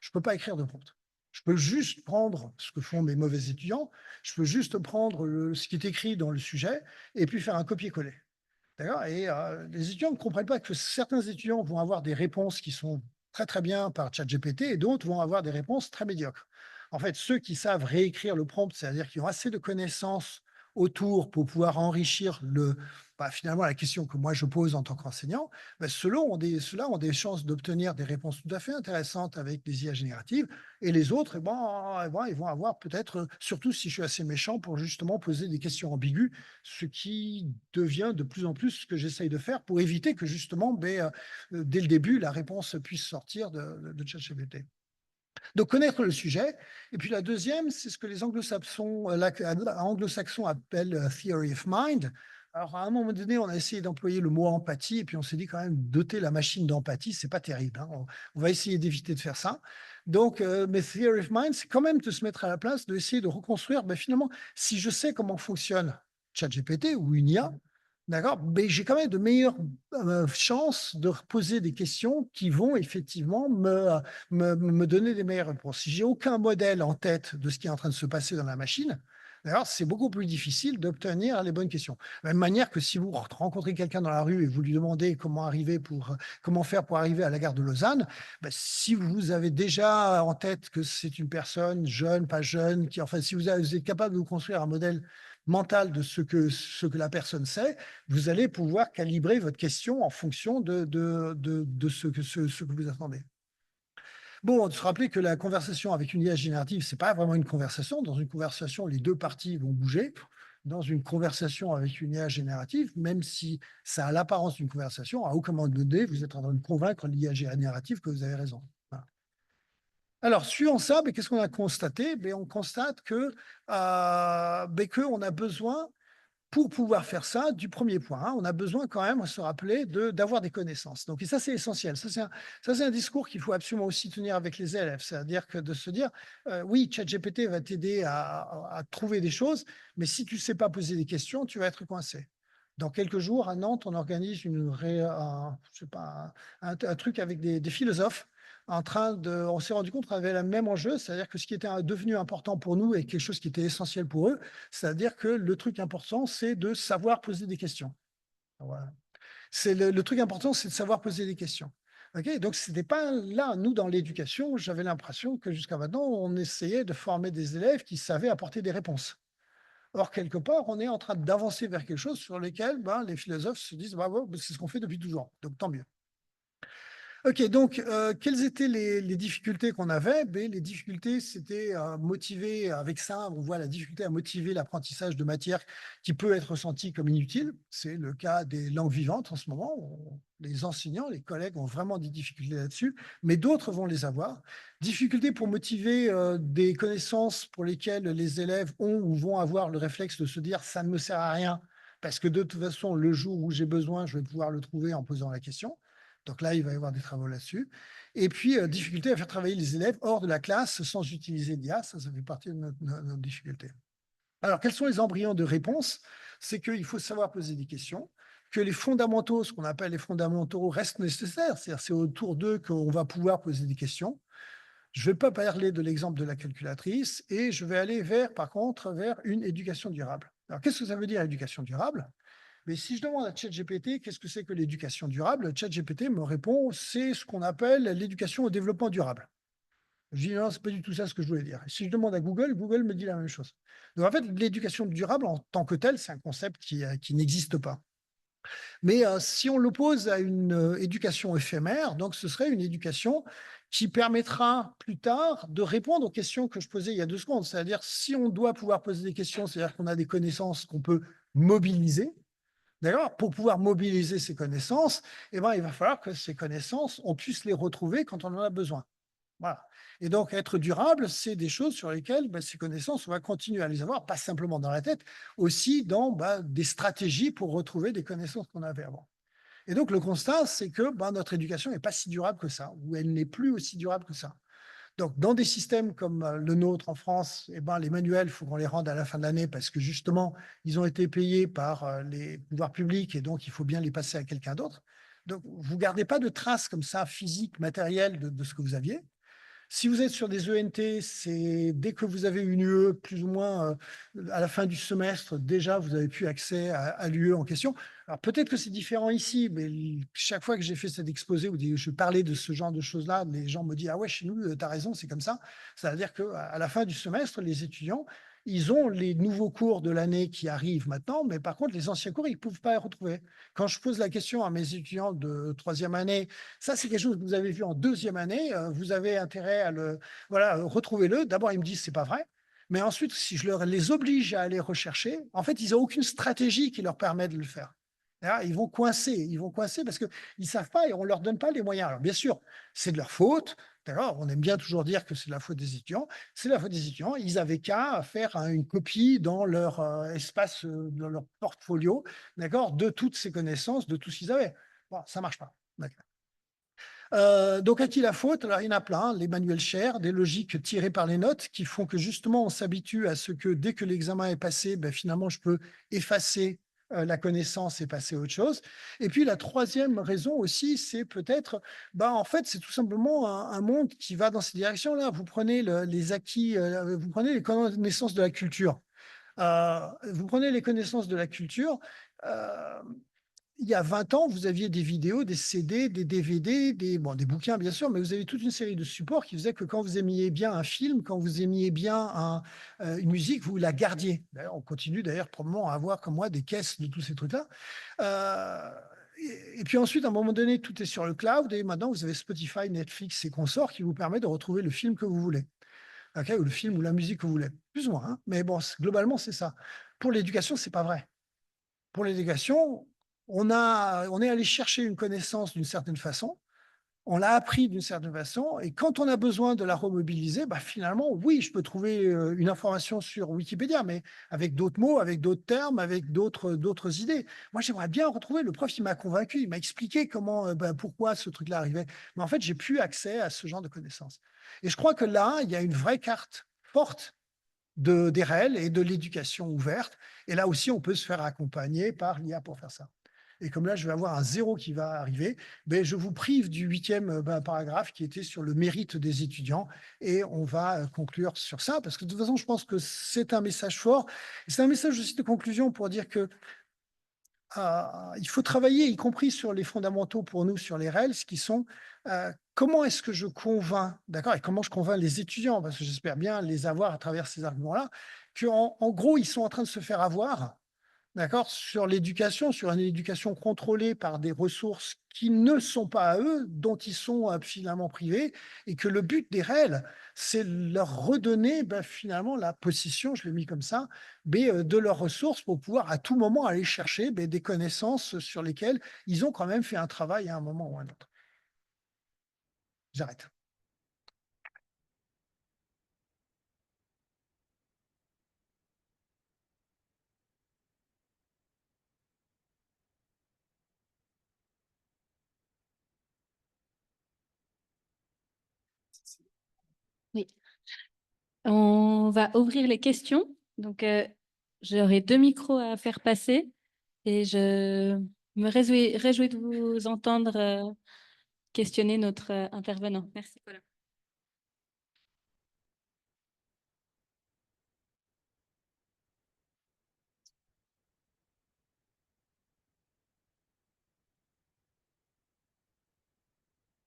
je ne peux pas écrire de prompt. Je peux juste prendre ce que font mes mauvais étudiants, je peux juste prendre ce qui est écrit dans le sujet et puis faire un copier-coller. D'accord. Et les étudiants ne comprennent pas que certains étudiants vont avoir des réponses qui sont très très bien par ChatGPT et d'autres vont avoir des réponses très médiocres. En fait, ceux qui savent réécrire le prompt, c'est-à-dire qui ont assez de connaissances autour pour pouvoir enrichir finalement la question que moi je pose en tant qu'enseignant, ceux-là ont des chances d'obtenir des réponses tout à fait intéressantes avec des IA génératives et les autres, ils vont avoir peut-être, surtout si je suis assez méchant, pour justement poser des questions ambiguës, ce qui devient de plus en plus ce que j'essaye de faire pour éviter que justement, dès le début, la réponse puisse sortir de ChatGPT. Donc, connaître le sujet. Et puis la deuxième, c'est ce que les anglo-saxons appellent theory of mind. Alors, à un moment donné, on a essayé d'employer le mot empathie, et puis on s'est dit quand même, doter la machine d'empathie, c'est pas terrible. Hein. On va essayer d'éviter de faire ça. Donc, mais theory of mind, c'est quand même de se mettre à la place, d'essayer de reconstruire, finalement, si je sais comment fonctionne ChatGPT ou une IA, d'accord, mais j'ai quand même de meilleures chances de poser des questions qui vont effectivement me donner des meilleures réponses. Si j'ai aucun modèle en tête de ce qui est en train de se passer dans la machine, d'ailleurs, c'est beaucoup plus difficile d'obtenir les bonnes questions. De la même manière que si vous rencontrez quelqu'un dans la rue et vous lui demandez comment faire pour arriver à la gare de Lausanne, si vous avez déjà en tête que c'est une personne jeune, pas jeune, si vous êtes capable de vous construire un modèle mental de ce que la personne sait, vous allez pouvoir calibrer votre question en fonction de ce que vous attendez. Bon, se rappeler que la conversation avec une IA générative, ce n'est pas vraiment une conversation. Dans une conversation, les deux parties vont bouger. Dans une conversation avec une IA générative, même si ça a l'apparence d'une conversation, à aucun moment donné, vous êtes en train de convaincre l'IA générative que vous avez raison. Voilà. Alors, suivant ça, qu'est-ce qu'on a constaté? On constate que qu'on a besoin, pour pouvoir faire ça, du premier point, hein, on a besoin quand même de se rappeler d'avoir des connaissances. Donc, et ça, c'est essentiel. Ça, c'est un discours qu'il faut absolument aussi tenir avec les élèves. C'est-à-dire que de se dire, oui, ChatGPT va t'aider à trouver des choses, mais si tu ne sais pas poser des questions, tu vas être coincé. Dans quelques jours, à Nantes, on organise je sais pas, un truc avec des philosophes on s'est rendu compte qu'on avait le même enjeu, c'est-à-dire que ce qui était devenu important pour nous et quelque chose qui était essentiel pour eux, c'est-à-dire que le truc important, c'est de savoir poser des questions. Voilà. Le truc important, c'est de savoir poser des questions. Okay, donc, ce n'était pas là, nous, dans l'éducation, j'avais l'impression que jusqu'à maintenant, on essayait de former des élèves qui savaient apporter des réponses. Or, quelque part, on est en train d'avancer vers quelque chose sur lequel les philosophes se disent, c'est ce qu'on fait depuis toujours, donc tant mieux. Ok, donc, quelles étaient les difficultés qu'on avait? Les difficultés, c'était motiver, avec ça, on voit la difficulté à motiver l'apprentissage de matières qui peut être ressentie comme inutile. C'est le cas des langues vivantes en ce moment. Les enseignants, les collègues ont vraiment des difficultés là-dessus, mais d'autres vont les avoir. Difficultés pour motiver des connaissances pour lesquelles les élèves ont ou vont avoir le réflexe de se dire ça ne me sert à rien, parce que de toute façon, le jour où j'ai besoin, je vais pouvoir le trouver en posant la question. Donc là, il va y avoir des travaux là-dessus. Et puis, difficulté à faire travailler les élèves hors de la classe sans utiliser l'IA, ça fait partie de notre difficulté. Alors, quels sont les embryons de réponse? C'est qu'il faut savoir poser des questions, que les fondamentaux, ce qu'on appelle les fondamentaux, restent nécessaires. C'est-à-dire c'est autour d'eux qu'on va pouvoir poser des questions. Je ne vais pas parler de l'exemple de la calculatrice et je vais aller par contre, vers une éducation durable. Alors, qu'est-ce que ça veut dire, éducation durable? Mais si je demande à ChatGPT qu'est-ce que c'est que l'éducation durable, ChatGPT me répond c'est ce qu'on appelle l'éducation au développement durable. Je dis non, c'est pas du tout ça ce que je voulais dire. Et si je demande à Google, Google me dit la même chose. Donc en fait, l'éducation durable en tant que telle, c'est un concept qui n'existe pas. Mais si on l'oppose à une éducation éphémère, donc ce serait une éducation qui permettra plus tard de répondre aux questions que je posais il y a 2 secondes. C'est-à-dire, si on doit pouvoir poser des questions, c'est-à-dire qu'on a des connaissances qu'on peut mobiliser, d'accord? Pour pouvoir mobiliser ces connaissances, eh ben, il va falloir que ces connaissances, on puisse les retrouver quand on en a besoin. Voilà. Et donc, être durable, c'est des choses sur lesquelles ces connaissances, on va continuer à les avoir, pas simplement dans la tête, aussi dans des stratégies pour retrouver des connaissances qu'on avait avant. Et donc, le constat, c'est que notre éducation n'est pas si durable que ça, ou elle n'est plus aussi durable que ça. Donc, dans des systèmes comme le nôtre en France, les manuels, il faut qu'on les rende à la fin de l'année parce que justement, ils ont été payés par les pouvoirs publics et donc il faut bien les passer à quelqu'un d'autre. Donc, vous ne gardez pas de traces comme ça, physiques, matérielles de ce que vous aviez. Si vous êtes sur des ENT, c'est dès que vous avez une UE, plus ou moins à la fin du semestre, déjà, vous avez pu accès à l'UE en question. Alors peut-être que c'est différent ici, mais chaque fois que j'ai fait cet exposé où je parlais de ce genre de choses-là, les gens me disent « Ah ouais, chez nous, tu as raison, c'est comme ça ». Ça veut dire qu'à la fin du semestre, les étudiants, ils ont les nouveaux cours de l'année qui arrivent maintenant, mais par contre, les anciens cours, ils ne peuvent pas les retrouver. Quand je pose la question à mes étudiants de troisième année, ça, c'est quelque chose que vous avez vu en deuxième année, vous avez intérêt à retrouvez-le. D'abord, ils me disent, c'est pas vrai. Mais ensuite, si je les oblige à aller rechercher, en fait, ils n'ont aucune stratégie qui leur permet de le faire. Ils vont coincer parce qu'ils ne savent pas et on ne leur donne pas les moyens. Alors, bien sûr, c'est de leur faute. D'accord, on aime bien toujours dire que c'est de la faute des étudiants. C'est de la faute des étudiants. Ils n'avaient qu'à faire une copie dans leur espace, dans leur portfolio, d'accord, de toutes ces connaissances, de tout ce qu'ils avaient. Bon, ça ne marche pas. D'accord. Donc, à qui la faute? Alors, il y en a plein, les manuels chers, des logiques tirées par les notes qui font que justement, on s'habitue à ce que dès que l'examen est passé, finalement, je peux effacer la connaissance et passer à autre chose. Et puis, la troisième raison aussi, c'est peut-être, en fait, c'est tout simplement un monde qui va dans cette direction-là. Vous prenez les acquis, vous prenez les connaissances de la culture. Vous prenez les connaissances de la culture. euh, il y a 20 ans, vous aviez des vidéos, des CD, des DVD, des bouquins, bien sûr, mais vous avez toute une série de supports qui faisaient que quand vous aimiez bien un film, quand vous aimiez bien une musique, vous la gardiez. D'ailleurs, on continue d'ailleurs probablement à avoir, comme moi, des caisses de tous ces trucs-là. Et puis ensuite, à un moment donné, tout est sur le cloud et maintenant, vous avez Spotify, Netflix et consorts qui vous permettent de retrouver le film que vous voulez. Okay, ou le film ou la musique que vous voulez. Plus ou moins, hein, mais bon, globalement, c'est ça. Pour l'éducation, c'est pas vrai. Pour l'éducation, on est allé chercher une connaissance d'une certaine façon, on l'a appris d'une certaine façon, et quand on a besoin de la remobiliser, finalement, oui, je peux trouver une information sur Wikipédia, mais avec d'autres mots, avec d'autres termes, avec d'autres idées. Moi, j'aimerais bien retrouver le prof qui m'a convaincu, il m'a expliqué comment, pourquoi ce truc-là arrivait. Mais en fait, j'ai plus accès à ce genre de connaissances. Et je crois que là, il y a une vraie carte forte des réels et de l'éducation ouverte. Et là aussi, on peut se faire accompagner par l'IA pour faire ça. Et comme là, je vais avoir un zéro qui va arriver, je vous prive du 8e paragraphe qui était sur le mérite des étudiants. Et on va conclure sur ça, parce que de toute façon, je pense que c'est un message fort. C'est un message aussi de conclusion pour dire que il faut travailler, y compris sur les fondamentaux pour nous, sur les RELS, qui sont comment est-ce que je convainc, d'accord, et comment je convainc les étudiants, parce que j'espère bien les avoir à travers ces arguments-là, qu'en en gros, ils sont en train de se faire avoir, d'accord, sur l'éducation, sur une éducation contrôlée par des ressources qui ne sont pas à eux, dont ils sont finalement privés, et que le but des réels, c'est leur redonner finalement la possession, je l'ai mis comme ça, de leurs ressources pour pouvoir à tout moment aller chercher des connaissances sur lesquelles ils ont quand même fait un travail à un moment ou à un autre. J'arrête. Oui. On va ouvrir les questions. Donc, j'aurai 2 micros à faire passer et je me réjouis de vous entendre questionner notre intervenant. Merci, Colin.